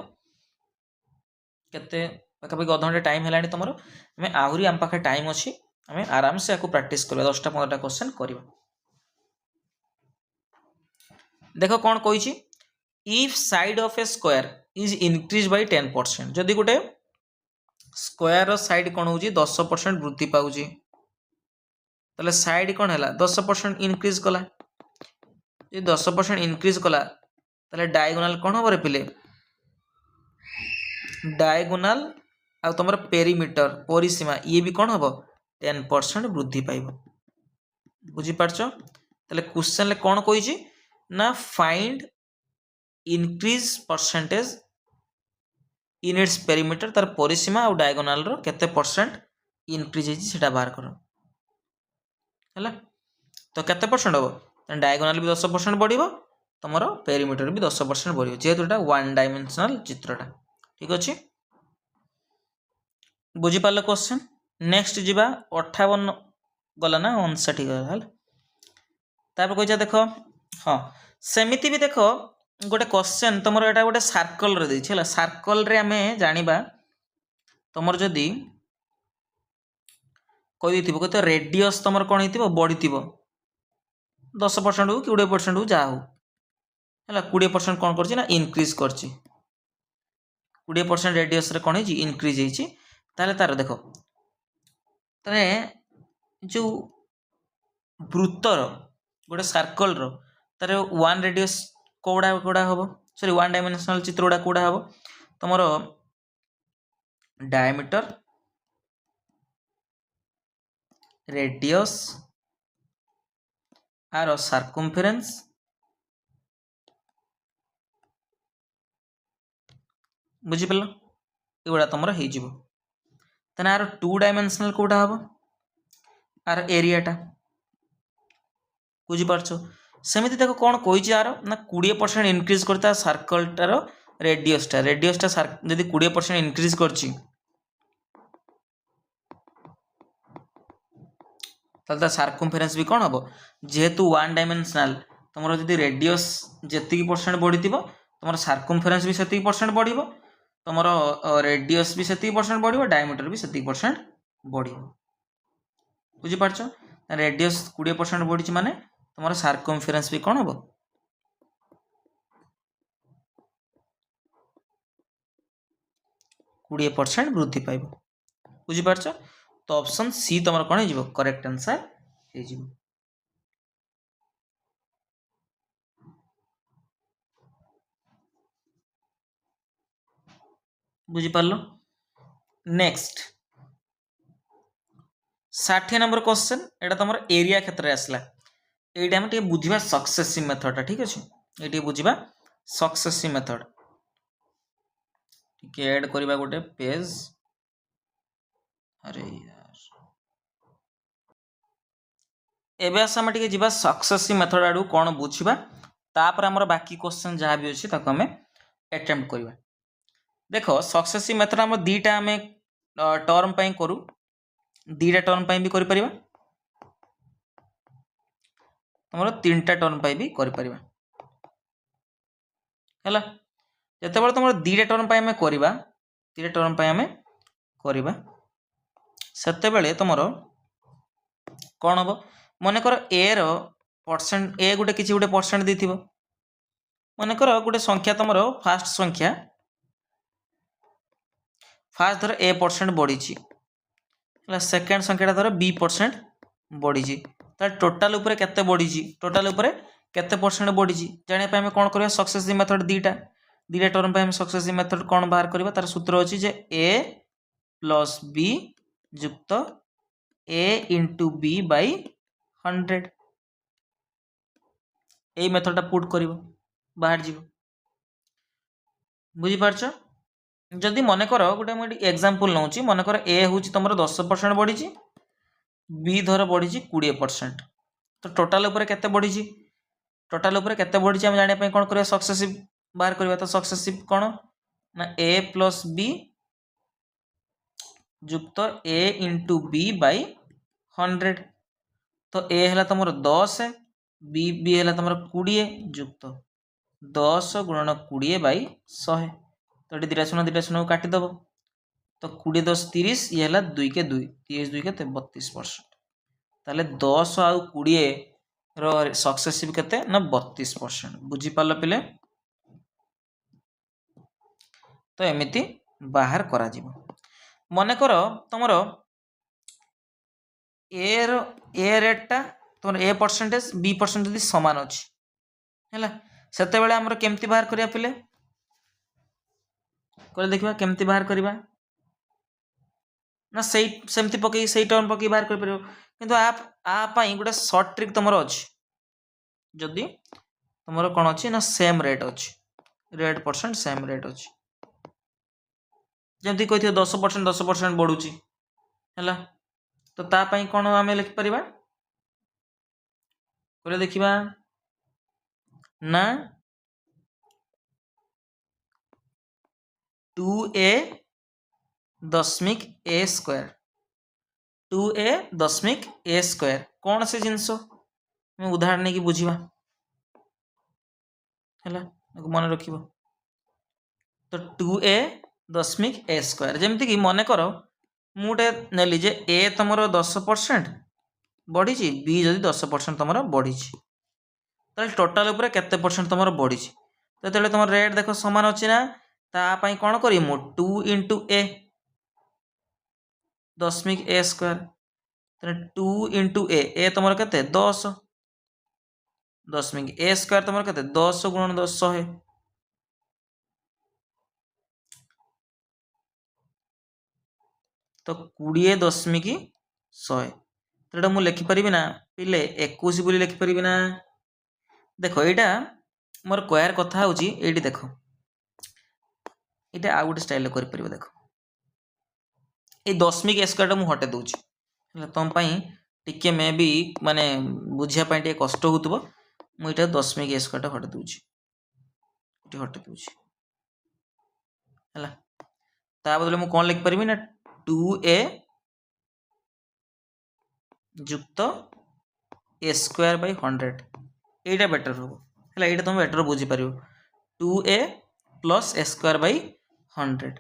केते पाखापाखि अध घंटे टाइम है तुम आम आहरी आम पाखे टाइम अच्छी आम आराम से आपको प्रैक्टिस करवा 10टा 15टा क्वेश्चन करवा। देख कौन कही if side of a square is increase bye 10%, जदि गोटे स्क्वायर साइड कौन हो 10% वृद्धि पाऊँ ताले साइड कौन है 10% इंक्रीज कला, 10% इंक्रीज कला ताले डायगोनाल कौन हम रे पिले डायगोनाल आ तुम पेरीमीटर परिसीमा ये भी कौन हम 10% वृद्धि पाइब। बुझीपारच ताले क्वेश्चन कौन कही ना find increase percentage in its perimeter तार परिसीमा और डायगोनाल रो केते परसेंट इंक्रीज है बाहर कर है तो केते परसेंट हम डायगोनाल भी 10% बढ़ तुम पेरीमीटर भी 10% बढ़ जेहेतु यहाँ वन डायमेंशनल चित्रटा। ठीक अच्छे बुझीपार क्वेश्चन। नेक्स्ट जीवा 58 गला ना 59 गला तापर कही देख हाँ सेमिति भी देख गोटे क्वेश्चन तुम यहाँ गोटे सर्कल रे है सर्कल रे आम जाना तुम जदि कही कहते रेडियस तुम कौन हो बढ़ी 10% हो कि 20% हो जहाँ हो है 20% कौन कर इनक्रीज कर 20% रेडियस रे कौन इनक्रीज होता तार देख तारे जो वृत्तर गोटे सर्कल तार वन रेडियस कौड़ा कौड़ा हम सॉरी वन डायमेंशनल चित्र गुड़ा कौड़ा हम तुम डायमीटर रेडियस आर सर्कमफेरेंस बुझीपार एगुड़ा तुम हो आर 2 डायमेंशनल कौटा हम आर एरियाटा बुझीपार सेमती देख कौन कही यार ना 20% इनक्रीज करता सर्कलटार रेडियसटा जदि 20% इनक्रीज कर सर्कमफेरेंस भी कौन हम जेहेतु वन डायमेंशनल तुम जदि रेडियस जी परसेंट बढ़ी तुम सर्कमफेरेंस भी से परसेंट बढ़ तुम रेडियस भी से परसेंट बढ़ डायमीटर भी से परसेंट बढ़ बुझीपार रेडियस 20% बढ़ी माने तुम सर्कमफेरेंस भी कौन हम 20% वृद्धि पाइब। बुझीपार तो ऑप्शन सी तुम कौन हो करेक्ट आंसर हो। बुझीपार नेक्स्ट 60 नंबर क्वेश्चन एटा तुम एरिया क्षेत्र में आसला ये आम बुझा सक्सेसिव मेथड। ठीक अच्छे ये बुझा सक्सेसिव मेथड टी ऐड करवा गोटे पेज अरे यार एवं आस आम टे सक्सेसिव मेथड आड़ कौन बुझा तापर आमर बाकी क्वेश्चन जहाँ भी अच्छे आम अटेम्प्ट करवा। देख सक्सेसिव मेथड आम दीटा आम टर्म करूँ दीटा टर्म भी कर तुम 3टा टर्म भी कर जिते तुम 2टा टर्म आम करवा 3टा टर्म आम करवा से तुम कौन हम मनकर ए परसेंट ए गोटे किसी गोटे परसेंट दे मनकर गोटे संख्या तुम फास्ट संख्या फास्ट धर ए परसेंट बढ़ी सेकेंड संख्याटा धर बी परसेंट बढ़ी टोटाल उपरे केते बढ़ी टोटाल उपरे केते परसेंट बढ़ी जाना आम कौन करवा सक्सेसिव मेथड दीटा टर्म आम सक्सेसिव मेथड कौन बाहर करवा तार सूत्र अच्छी जे ए प्लस बी जुक्त ए इंटू बी बाय 100 यही मेथडटा पुट कर बाहर जीव। बुझीपार जदि मनकर गोटे मुझे एग्जांपल नौची मनकर ए हूँ तुम 10% बढ़ी बी धर बढ़ी 20% तो टोटाल उपरे केते बढ़ी टोटाल उपरे केते बढ़ी आम जाना कौन करवा सक्सेसिव बाहर करवा तो सक्सेसिव कौन ना ए प्लस बी जुक्त ए इंटू बी बाय 100 तो ए है तुम 10 बी बी है तुम 20 जुक्त 10 गुणन 20 बाय 100 तो ये 2 शून्य को काटिदेव तो 20 10 30 ये है 2 के 2 30 2 के 32%। ताले 10 आउ 20 रो सक्सेसिव केते ना 32%। बुझी पालो पिले? तो एमिति बाहर करा जीवो। मने करो तमरो ए रेटटा तुम ए परसेंटेज बी परसेंटेज समान अच्छी है सेते बेले आमर केमती बाहर करिया पिले कहले देखिबा केमती बाहर करिबा ना सही सेमती पकई सही टर्म पकई बाहर कर परियो किंतु आ पई गोटे शॉर्ट ट्रिक तमरो अछि जदी तमरो कोन अछि ना सेम रेट अछि रेट परसेंट सेम रेट अछि जेमती कहिथियो 10% बढ़ुची हैला तो ता पई कोन आमे लिख परिबा कहले देखिबा ना 2a दशमिक a स्क्वायर 2a दशमिक a स्क्वायर कौन से जिनस मैं उदाहरण नहीं कि बुझीबा हैला मन रखिबो तो 2a दशमिक a स्क्वायर जेमती कि मने करो मुटे नेली जे a तमरो 10% बढ़ी छि b जदी 10% तमरो बढ़ी छि ताले टोटल ऊपर केते परसेंट तमरो बढ़ी छि तो तेले तमरो रेट देखो समान अछि ना ता पई कोन करी मु 2 into a दशमिक a स्क्वायर तेरे 2 into a तमरो केते 10 दशमिक a स्क्वायर तमरो केते 10 गुणन 10 100 तो 20 दशमिक 100 तेटा मु लिखि परिबि ना पिले 21 बोली लिखि परिबि ना देखो एटा मोर कोयार कथा होची एटी देखो एटा आ गुटे स्टाइल कर परिबो देखो ए दशमिक a स्क्वायर मु हटे दोची हला तम पई टिके मे भी माने बुझिया पई टे कष्ट होतबो मु एटा दशमिक a स्क्वायर हटे दोची एटी हटे दोची हला ता बदले मु कोन लिख परिबि ना 2a जुक्त a square by 100 Etah better हो हला एटा तुम बेटर बुझी परियो 2a plus a square by 100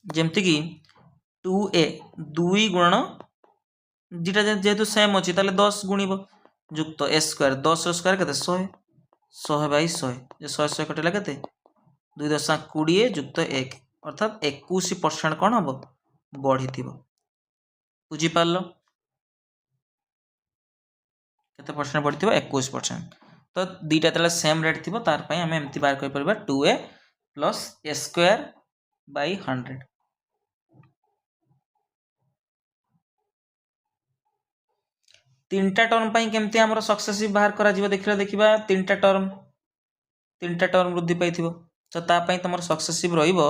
जेमति कि 2a 2 गुणन जीटा जेहेतु सेम अछि ताले 10 गुणिबो जुक्त a स्क्वायर 10 स्क्वायर केते 100 100 बाय 100 जे 100 100 कटेला केते 2 दशा 20 जुक्त 1 अर्थात 21% कोन हबो बढ़ी थिबो बुझी पारलो केते परसेंट बढ़ी थिबो 21% तो दीटा तले सेम रेट थिबो तार पई हम एम्ति बार कर परबा 2a plus a square by 100 तीनटा टर्म पई केमती हमरो सक्सेसिव बाहर करा जीवो देखिबा तीनटा टर्म वृद्धि पाई थिबो तो ता पई तमरो सक्सेसिव रहिबो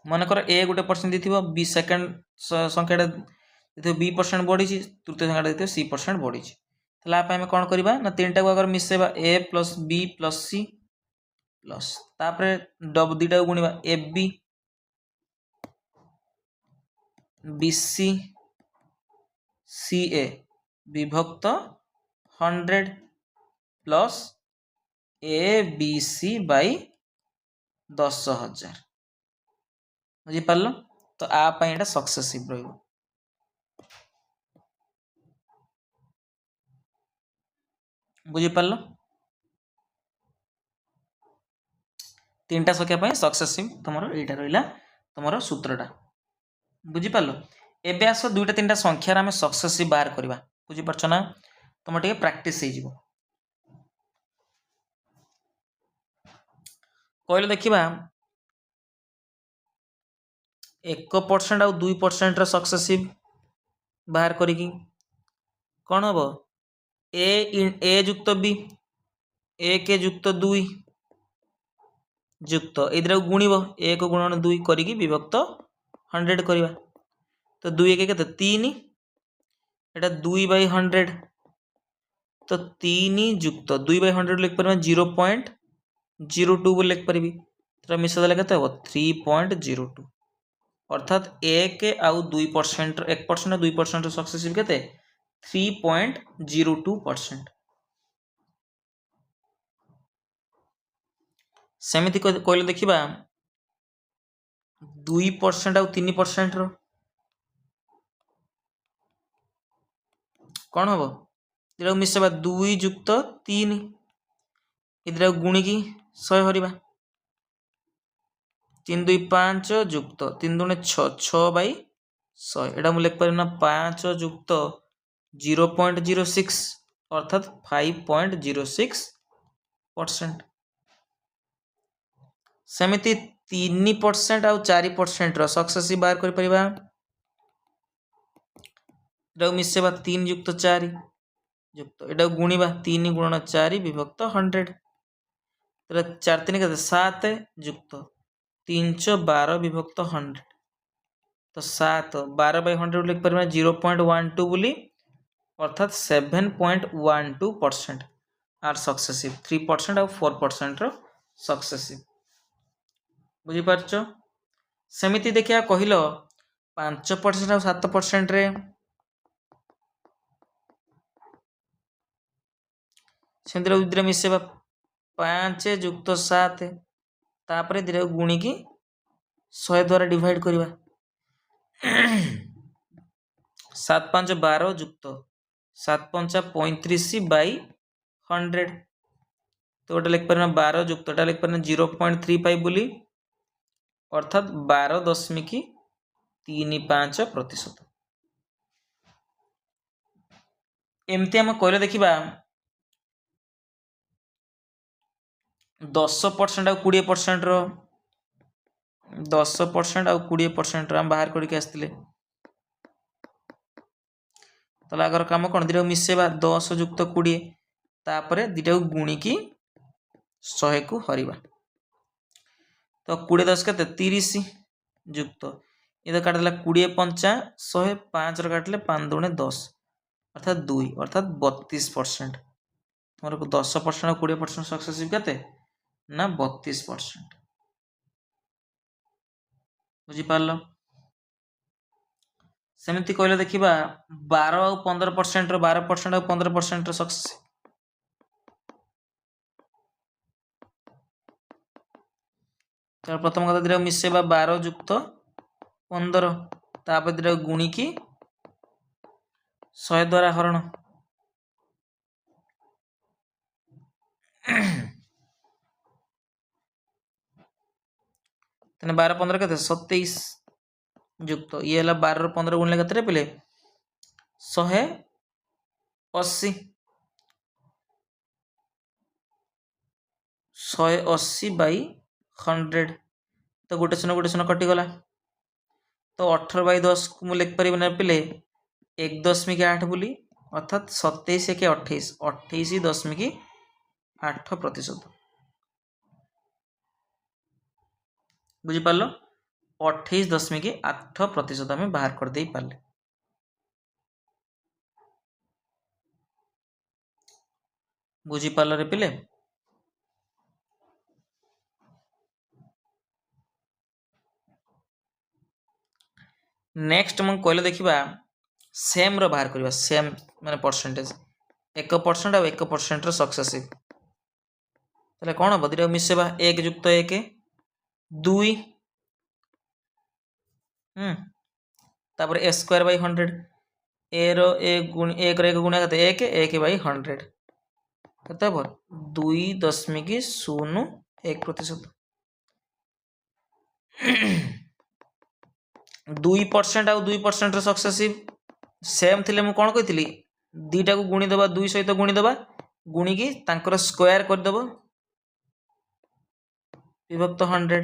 मन कर a गुटे परसेंट दिथिबो b सेकंड संख्याटा दिथिबो b परसेंट बढ़ी छि तृतीय संख्याटा दिथिबो c परसेंट बढ़ी छि तला पई हम कोन करबा ना तीनटा को अगर मिसेबा a plus b plus c plus तापरे डब दीटा गुणिबा ab bc ca विभक्त 100 प्लस abc बाय 10,000 बुझी पारलो तो आ पई एटा सक्सेसिव रहिबो बुझी पारलो तीनटा संख्या पई सक्सेसिव तमरो एटा रहिला तमरो सूत्रटा बुझी पारलो एबे आसो दुईटा तीनटा संख्या रे हम सक्सेसिव बाहर करबा बुझी परछ ना तम टिके प्रैक्टिस हे जिवो कहले देखिबा 1% आ 2% रे सक्सेसिव बाहर करिकी कोन हबो a जुक्त b a के जुक्त 2 जुक्त इधर गुणिबो 1 गुणन 2 करिकी विभक्त 100 करबा तो 2 1 केते 3 एटा 2 बाय 100 तो 3 जुक्त 2 बाय 100 लिख परबा 0.02 बोल लिख परबी तो मिसा देला केते हो 3.02 अर्थात 1 आउ 2% 1% 2% सक्सेसिव केते 3.02% सेमिति कहले देखिबा 2% आउ 3% रो कौन हम ये मिसेबा 2 युक्त 3 इधर गुणिकी 100 हरिबा 3 2 5 युक्त 3 2 6 6 बाई 100 एटा मु लिख पारिना 5 युक्त 0.06 अर्थात 5.06%। सेमिति 3% आउ 4% रो सक्सेसिव बाहर कर परिबा एटा मिसेबा 3 युक्त 4 युक्त एटा गुणिबा 3 गुणन 4 विभक्त 100 तर 4 3 केते 7 युक्त 312 विभक्त 100 तो 7 12 बाई 100 लिख परिबा 0.12 बोली अर्थात 7.12% आर सक्सेसिव 3% और 4% रो सक्सेसिव बुझी पारछो। सेमिति देखिया कहिलो 5% और 7% रे सेंद्र उद्रे मिसेबा 5 युक्त 7 तापरे धीरे गुणी की 100 द्वारा डिवाइड करिबा 7 5 12 युक्त 7 5 35 बाई 100 तो गोटे लिख पारे 12 युक्त एटा लिख पारे 0.35 बोली अर्थात 12.35%। एमती आम कहले देखिबा 10% और 20% रो 10% और 20% रो हम बाहर करके आसतिले ताले आगर काम कोन दिटा मिसेबा 10 युक्त 20 तापरे दिटा गुणी की 100 को हरिबा तो 20 10 केते 30 युक्त ये काटला 20 5 100 5 रो काटले 5 दुणे 10 अर्थात 2 अर्थात 32% मोर 10% और 20% सक्सेसिव केते ना 32% बुझी पारलो। सेमिति कहले देखिबा 12 और 15% रो 12% और 15% रो सक्सेसिव तो प्रथम कथा दिरा मिसेबा 12 युक्त 15 तापर दिरा गुणी की 100 द्वारा हरण तने 12 15 केते 27 युक्त ये हला 12 रो 15 गुणले केते पेले 180 180 बाई 100 तो गोटे शून्य कटि गला तो 18 बाई 10 को मुझे लिख पारि पेले 1.8 बोली अर्थात 27 के 28 28.8% बुझिपार 28.8% आम बाहर कर दे पारे। बुझिपार रे पिले नेक्स्ट मैं कहले देखिबा सेम रो बाहर करबा सेम माने परसेंटेज 1% और 1% रो सक्सेसिव तले कोन हो दिरा मिसेबा 1 युक्त 1 2 तापर a स्क्वायर बाई 100 a रो 1 गुण 1 रो 1 गुणा कते 1 1 बाई 100 कते हो 2.01%। 2% आउ 2% रो सक्सेसिव सेम थिले मु कोन कहितली दीटा को गुणी दबा 2 सहित गुणी दबा गुणी की तांकर स्क्वायर कर दबो विभक्त 100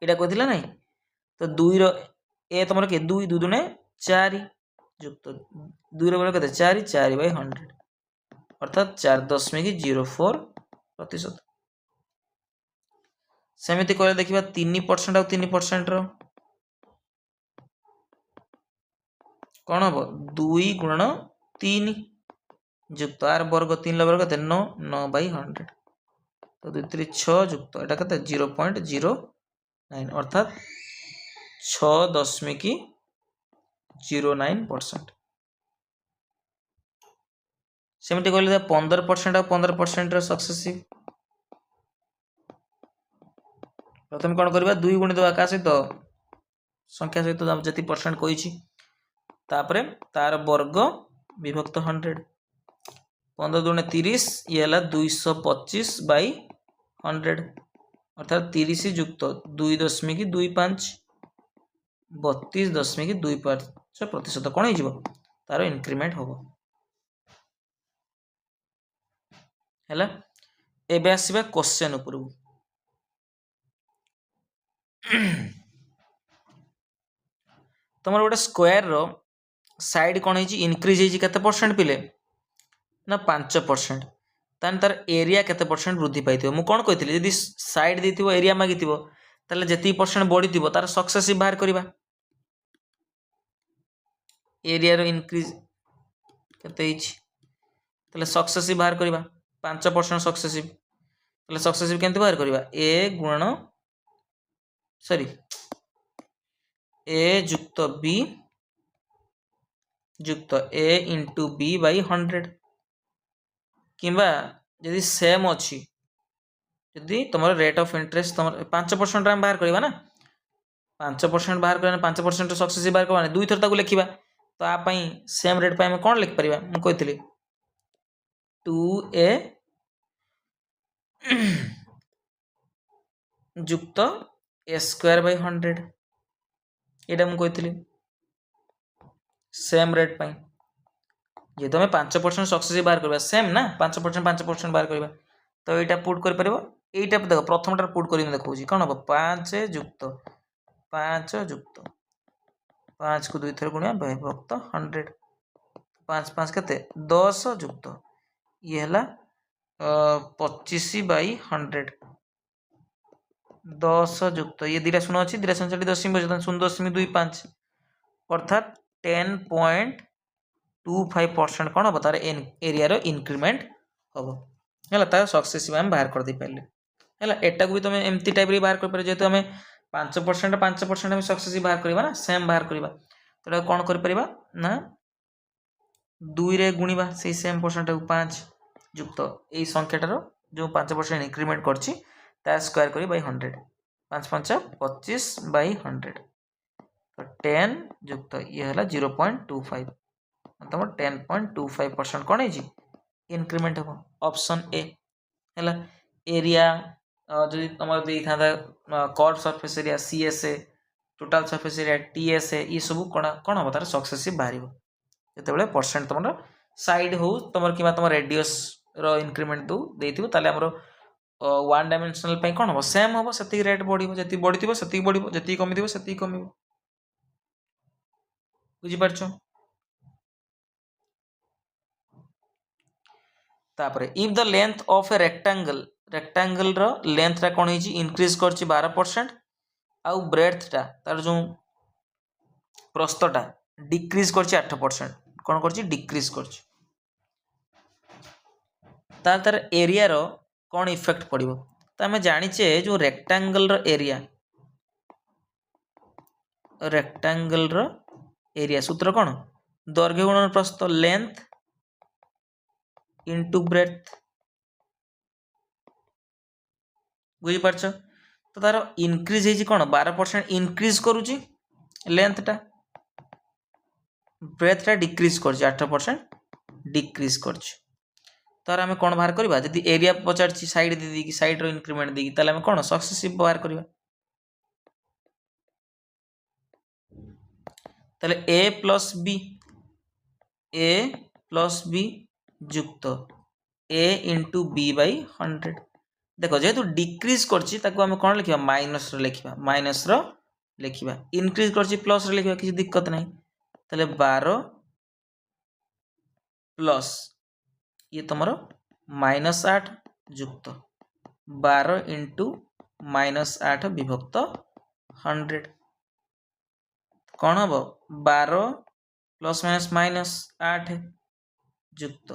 एटा कहितला नै तो 2 रो ए तमरो के 2 2 दुने 4 युक्त 2 रो बले कते 4 4 बाई 100 अर्थात 4.04%। सेमिति कहले देखिबा 3% आउ 3% रो कौन हम 2 गुणन 3 युक्त आर वर्ग 3 वर्ग कते 9 9 बाई 100 तो 2 3 6 युक्त एटा कते 0.09 अर्थात 6.09%। सेमिति कहले 15% और 15% रो सक्सेसिव प्रथम कौन करवा 2 गुणित क्या सहित संख्या सहित जी परसेंट कही तार वर्ग विभक्त 100 15 दुणे 30 ये 225 बै 100 अर्थात 30 युक्त 2.25 32.25% कौन हो तार इनक्रीमेंट हम है। एबे आसवा क्वेश्चन उपर तुम गोटे स्क्वायर रो साइड कौन है इनक्रीज होते परसेंट पिले ना 5% तान तार एरिया केते परसेंट वृद्धि पाई मुझे कौन कही जदि साइड देथिबो एरिया मागी जी परसेंट बढ़ी तार सक्सेसिव बाहर करवा एरिया रो इनक्रीज केते सक्सेसिव बाहर करवा 5% सक्सेसिव सक्सेसिव केमती बाहर करवा ए गुणन सॉरी ए जुक्त बी जुक्त ए इंटू बी बै 100 किंबा यदि सेम अच्छी यदि तुम रेट ऑफ इंटरेस्ट तुम 5% बाहर करवा ना 5% बाहर करना 5% सक्सेसिव बाहर करवा 2 थर लिखा तो आप सेम रेट पर कौन लिखिपर मुझे 2a जुक्त a स्क्वायर बै 100 यहाँ मुझे सेम रेट पाई ये तो 5% सक्सेसिव बाहर करवा सेम ना 5% बाहर करवा तो यहाँ पुट कर देख प्रथम टार पुट कर देखा कौन हम 5 जुक्त 5 को 2 थर गुणिया विभक्त 100 5 5 के 10 जुक्त ये है 25 बै 100 10 जुक्त ये 2 शून्य अच्छी 2 शून्य 0.25 अर्थात 10.25% कौन हम तार एरिया रो इनक्रीमेंट हम है तार सक्सेसिव आम बाहर कर दे पारे है एटा को भी तुम एमती टाइप बाहर कर जेहेतु आम 5% सक्सेसिव बाहर करवा ना सेम बाहर करवा तो कौन कर ना 2 रे गुणवा से सेम परसेंट 5 जुक्त यही संख्याटार जो 5% इनक्रीमेंट कर स्क्वायर कर 100 5 5 25 बै 100 तो 10 जुक्त ये है 0.25 तुम 10.25% कौन है इनक्रीमेंट हम ऑप्शन ए है एरिया जो तुम दे था curve surface area CSA total surface area TSA ये सब कौन कौन हम तार सक्सेसिव बाहर जो परसेंट तुम साइड हो तुम कि तुम रेडियस रो इनक्रीमेंट दो देथिबो ताले हमरो वन डायमेंशनल पे कौन हम सेम हम से रेट बढ़ो जी बढ़ी से बढ़ो जी कमी से कम बुझीपार तापर if the length of a rectangle रो लेंथ टा कौन है इनक्रीज कर 12% आउ ब्रेथ टा तार जो प्रस्थटा डिक्रीज कर 8% कौन कर डिक्रीज कर तार एरिया रो कौन इफेक्ट पड़ो तो आम जाचे जो रेक्टांगल रो एरिया सूत्र कौन दैर्घ्य गुणन प्रस्थ लेंथ इंटू ब्रेथ बुझीपार तो तार इनक्रीज है कौन 12% इनक्रीज करुच्ची लेंथ टा ब्रेथ टा डिक्रीज कर 8% डिक्रीज कर तार आम कौन बाहर करवा जब एरिया पचार साइड दे दी साइड रो इनक्रीमेंट देकी ताले आम कौन सक्सेसिव बाहर करवा ताले ए प्लस बी जुक्त ए इंटू बी बै 100 देख जेहेतु डिक्रीज कर कौन लिखा माइनस लिखा माइनस लिखा इनक्रीज कर प्लस लिखा किसी दिक्कत नहीं ताले 12 प्लस ये तुम -8 जुक्त 12 इंटू -8 विभक्त 100 कौन हम 12 प्लस माइनस -8 जुक्त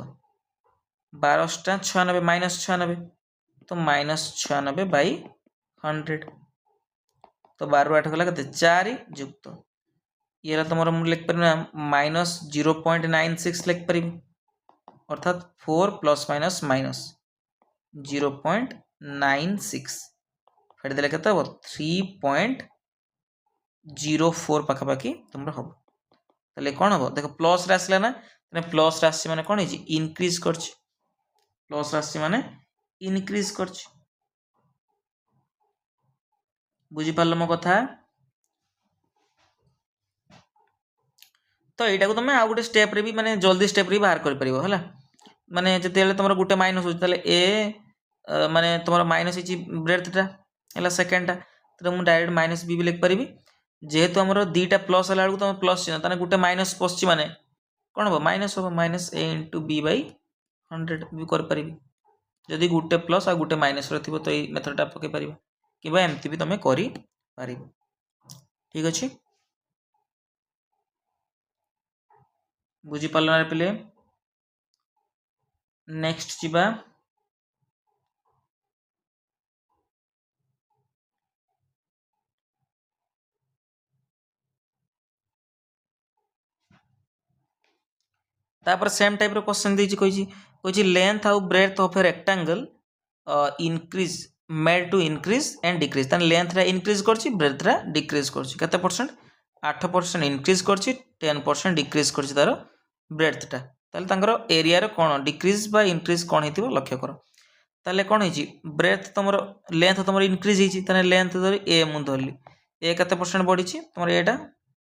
12 टा 96 -96 तो -96 बै 100 तो 12 8 गला 4 जुक्त ये तुम लिख पार -0.96 लिख पारि अर्थात 4 प्लस माइनस 0.96 काटिदेले केते हम 3.04 पाखापाखि तुम हम ताले कौन हम देख प्लस रे आसला ना प्लस राशि माने कौन है इनक्रीज कर प्लस राशि माने इनक्रीज कर बुझीपार मो कथा तो यहाँ तुम आउ गोटे स्टेप रे भी माने जल्दी स्टेप रे बाहर कर परिबो हला माने जते तुम गोटे माइनस हो ताले ए माने तुम माइनस होची ब्रेथ टा हला सेकंड टा तो मु डायरेक्ट माइनस बी भी लिख परिबी जेहेतु हमर दीटा प्लस हला तुम प्लस चिन्ह ताने गोटे माइनस पछी माने कोन हो minus A into B by 100 भी कर परिबी जदि गोटे प्लस आ गोटे माइनस रे थिबो तो ए मेथड टा पके परिबो किबा एमती भी तुम करि परिबो ठीक अछि बुझी पारल ना पिले नेक्स्ट जीवा तापर सेम टाइप रो क्वेश्चन देछि कहि लेंथ आउ breadth of a rectangle increase made to increase and decrease तन लेंथ रा इंक्रीज करछि ब्रेथ रा डिक्रीज करछि केते परसेंट 8% इंक्रीज करछि 10% डिक्रीज करछि तार ब्रेथ टा ताले तांकर एरिया रो कोन डिक्रीज बा इंक्रीज कोन हेतिबो लक्ष्य करो ताले कोन हेछि ब्रेथ तमरो लेंथ तमरो इंक्रीज हेछि तने लेंथ धरि ए मु धरली ए केते परसेंट बढ़ी छि तमरो एटा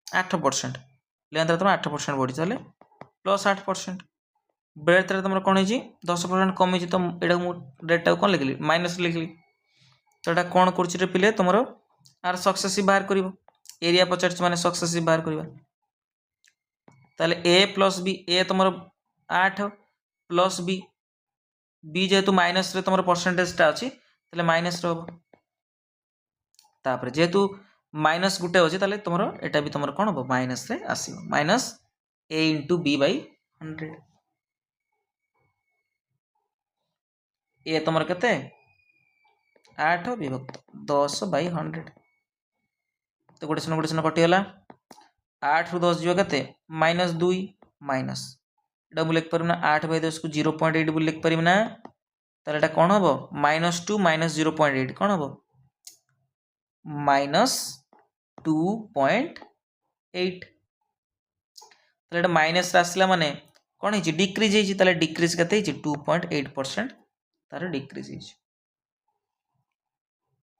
8% लेंथ रा तम 8% बढ़ी ताले प्लस 8% ब्रेथ रे तुम कौन है 10% कम तो यहाँ मुझे डेटा कौन लिखली माइनस लिखली तो यहाँ कौन कर पिले तुम आर सक्सेसिव बाहर कर एरिया पचार माने सक्सेसिव बाहर करवा ताले ए प्लस बी ए तुम 8 प्लस बी बी जेहेतु माइनस रे तुम परसेंटेज टा अच्छी ताले माइनस रो तापर जेहेतु माइनस गुटे अच्छे ताले तुम एटा भी तुम कौन हम माइनस रे आसीबो minus A into B by 100 ए तुम के 8 विभक्त 10 बाई 100 तो गोटे सुन कटिगला 8 रु 10 जीव के -2 माइनस एटा मुझे लिखिपार ना 8 बाई 10 को 0.8 बोली लिखिपार ना ताले एटा कौन हम -2 माइनस 0.8 कौन हम -2.8 ताले माइनस आसला माने कौन है डिक्रीज है ताले डिक्रीज के 2.8% तार डिक्रीज है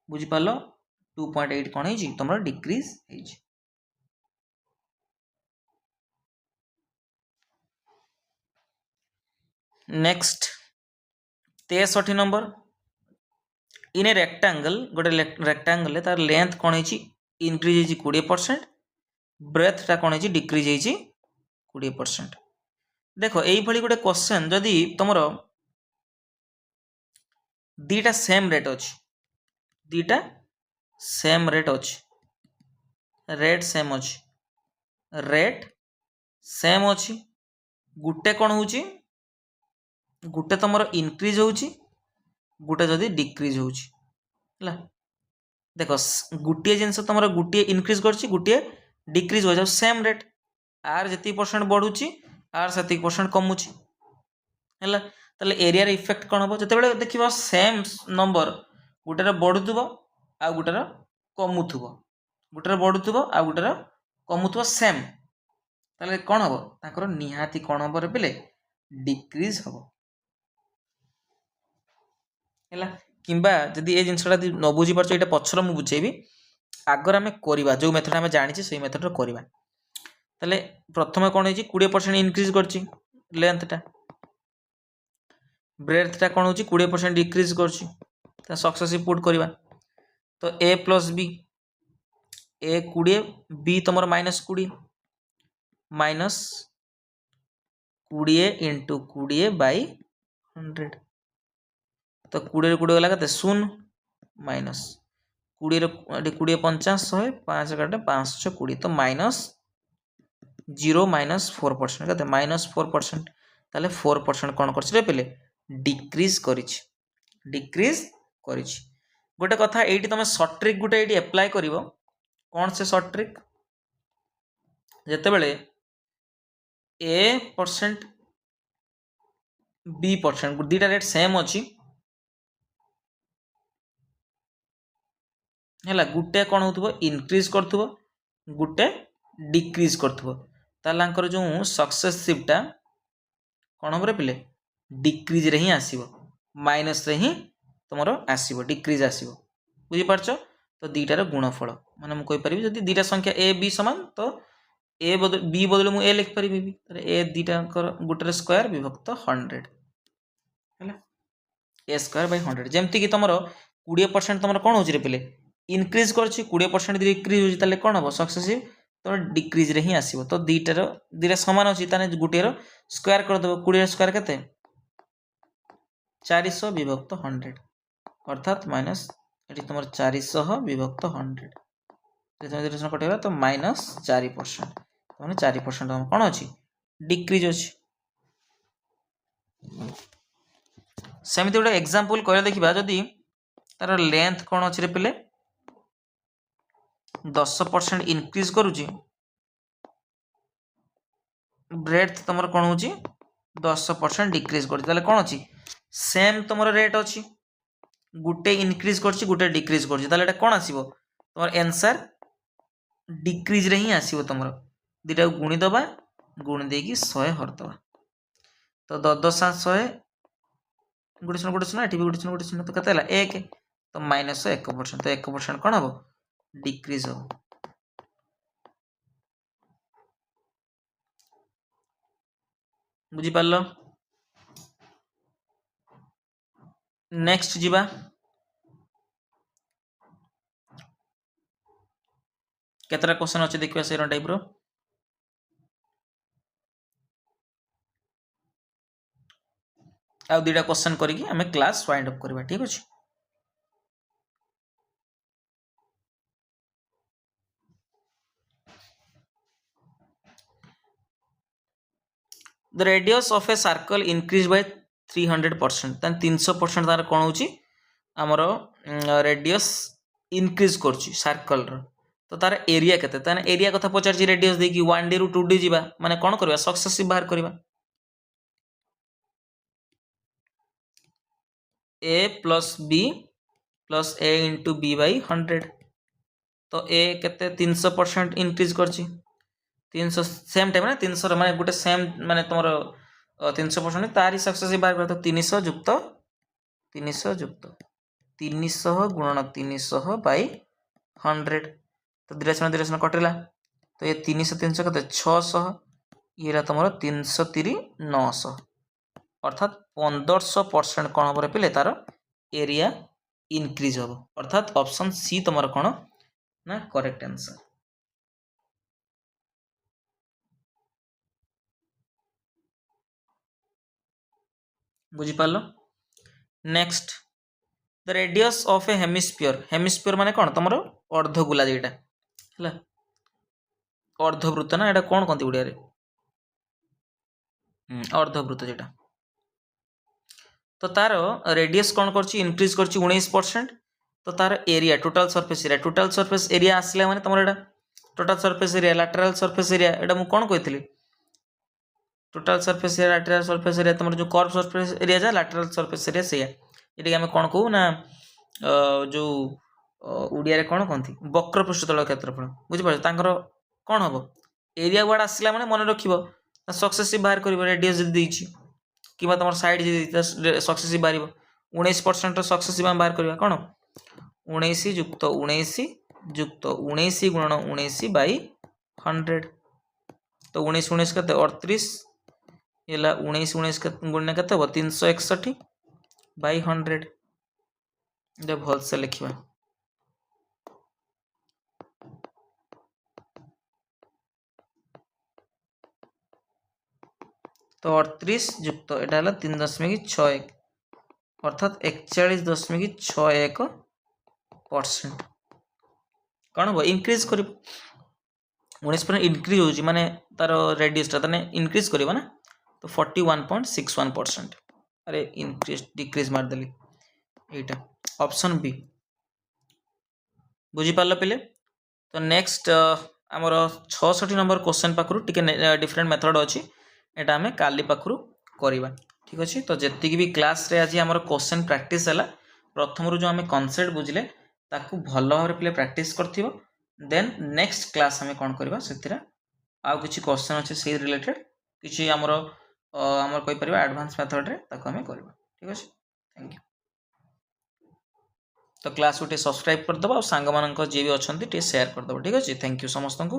बुझिपाल 2.8 कौन है तुम डिक्रीज है next 63 number in A rectangle गोटे रेक्टांगल तार लेंथ कौन है इनक्रीज है 20% ब्रेथ टा कौन है डिक्रीज है 20% देखो यही गोटे क्वेश्चन जदि तुम दीटा सेम रेट अच्छी दीटा सेम रेट अच्छी रेट सेम अच्छी रेट सेम अच्छी गुटे कौन हो गुटे तुम इनक्रीज हो गुटे जदि डिक्रीज हो देख गोटे जिनस तुम गोटे इनक्रीज कर गोटे डिक्रीज हो सेम रेट आर जी परसेंट बढ़ुची आर से परसेंट कमुची है ताले एरिया इफेक्ट कौन हम जो देख सेम नंबर गोटे बढ़ुव आ गोटे कमुव गोटे बढ़ुव आ गोटे कमुव सेम ताले कौन हम ताकर निहाती कौन हम पे डिक्रीज हम है किंबा जदि ये जिनसा न बुझी पार्छ ये पछर मुझे बुझेबी आगर आम करवा जो मेथड आम जानी से मेथड करवा ताले प्रथम कौन है 20% इनक्रीज कर लेंथ टा ब्रेथ टा कौन हो 20% डिक्रीज कर सक्सेसिव पुट करवा तो ए प्लस बी ए 20 बी तुम -20 माइनस 20 इंटू 20 बाई 100 तो 20 20 गला के 0 माइनस 20 20 50 100 5 काटे 520 तो माइनस 0 माइनस 4% कहते -4% ताले 4% कौन कर पे डिक्रीज डिक्रीज कर गोटे कथा ये तुम सर्ट ट्रिक गोटे ये एप्लाय कर कौन से सर्ट ट्रिक जिते बड़े ए परसेंट बी परसेंट दीटा रेट सेम अच्छी है गोटे कौन हो इनक्रीज कर गोटे डिक्रीज कर जो सक्सेसिवटा कौन हम पे डिक्रीज रे ही आसो माइनस रे ही तुम आसो डिक्रीज आसो बुझीपार तो दुईटार गुणफल माने मुझे कहीपरि जब दुईटा संख्या ए बी सामान तो ए बदल बी बदल मुझे ए लिखिपारि ए दुईटा गोटे स्क्वायर विभक्त 100 है ए स्क्वायर बै 100 जमती कि तुम 20% तुम कौन हो पे इनक्रीज कर 20% डिक्रीज हो कौन हम सक्सेसिव तो डिक्रीज रे ही आसो तो दुईटा सामान अच्छी गोटे स्क्वायर करदेव 20 स्क्वायर के 400 विभक्त 100 अर्थात माइनस ये तुम 400 विभक्त 100 कटेगा तो माइनस 4% तो 4% कौन अच्छी डिक्रीज अच्छी सेमती गोटे एग्जांपल कह देखा जदि तार लेंथ कौन अच्छे पे 10% इनक्रीज करुच्ची ब्रेड्थ तुम कौन हो 10% डिक्रीज कर कौन अच्छी सेम तुम रेट अच्छी गोटे इनक्रीज कर गोटे डिक्रीज कर कौन आसो तुम आंसर डिक्रीज रे ही आसो तुम दुटा गुणीदबा गुणी देकी 100 हरदबा तो 10 100 गोटे शून्य ये गोटे शून्य तो कते 1 तो माइनस 1% तो 1% कौन हम डिक्रीज हम बुझीपार नेक्स्ट जीवा केतरा क्वेश्चन अच्छे देखिए से टाइप रो आ दुईटा क्वेश्चन करिकी आमे क्लास वाइंड अप करबा ठीक अछि the radius of a circle increase by 300% तान 300% तार कोन होची हमरो रेडियस इंक्रीज करची सर्कल रो तो तार एरिया केते तान एरिया कथा पचारची रेडियस देकी 1d रु 2d जीवा माने कोन करबा सक्सेसिव बाहर करबा a plus b plus a into b by 100 तो a केते 300% इंक्रीज करची 300 सेम टाइम ना 300 माने गोटे सेम माने तुम 300% तारी सक्सेसिव बाहर कर तो 300 युक्त 300 गुणन 300 बाई 100 तो दिरेशन कटेला तो ये 300 के 600 ये तुम 330 900 अर्थात 1500% कौन हम पे तार एरिया इनक्रीज हम अर्थात ऑप्शन सी तुम कौन ना करेक्ट आंसर बुझीपार next the radius of a hemisphere माने कौन तुम अर्धगोला जेटा है अर्धवृत्त ना यहाँ कौन कहते ओडिया अर्धवृत्त जेटा तो तार रेडियस कौन कर इनक्रीज कर 19% तो तार एरिया टोटल सरफेस एरिया आसला माने तुम एटा total surface area lateral surface area एटा मु कौन कहती total surface area lateral surface area तुम जो कर्व सरफेस एरिया जा लैटरल सरफेस एरिया से ये आम कौन कहू ना जो ओडिया कौन कहती वक्र पृष्ठतल क्षेत्रफल बुझीपार कौन हम एरिया वार्ड आसला माने मन रखिबो सक्सेसिव बाहर कर रेडियस जब देछि कि तुम साइड सक्सेसिव बाहर 19% सक्सेसिव आम बाहर करवा कौन 19 युक्त 19 युक्त 19 गुणन 19 बाई 100 तो 19 19 के 38 ये 19 19 गुणन के 361 बाई 100 भल से लिखा तो 38 युक्त एटा 3.61 अर्थात 41.61% कौन हम इनक्रीज कर 19% इनक्रीज हो माने तार रेडियसटा ताने इनक्रीज करवा ना तो 41.61% अरे इनक्रीज डिक्रीज मारदेली एटा ऑप्शन बी बुझीपार पे तो नेक्स्ट आमर 66 नंबर क्वेश्चन पाखु टिके डिफरेंट मेथड अच्छी एटा आमे काली पाखु करवा ठीक अच्छे तो जी भी क्लास रे आज आम क्वेश्चन प्रैक्टिस है प्रथम जो आम कनसेप्ट बुझे ताकू भल भाव पिले प्रैक्टिस करथिबो देन नेक्स्ट क्लास हमें कौन करबा सेतिरा आउ किछि क्वेश्चन अछि से रिलेटेड किछि हमरो हमर कहि परिबा एडवांस मेथड रे ताकू हमें करबा ठीक अछि थैंक यू तो क्लास उठे सब्सक्राइब कर दबा और सांग मानक जे भी अछंती टे शेयर कर दबा ठीक अछि थैंक यू समस्त को।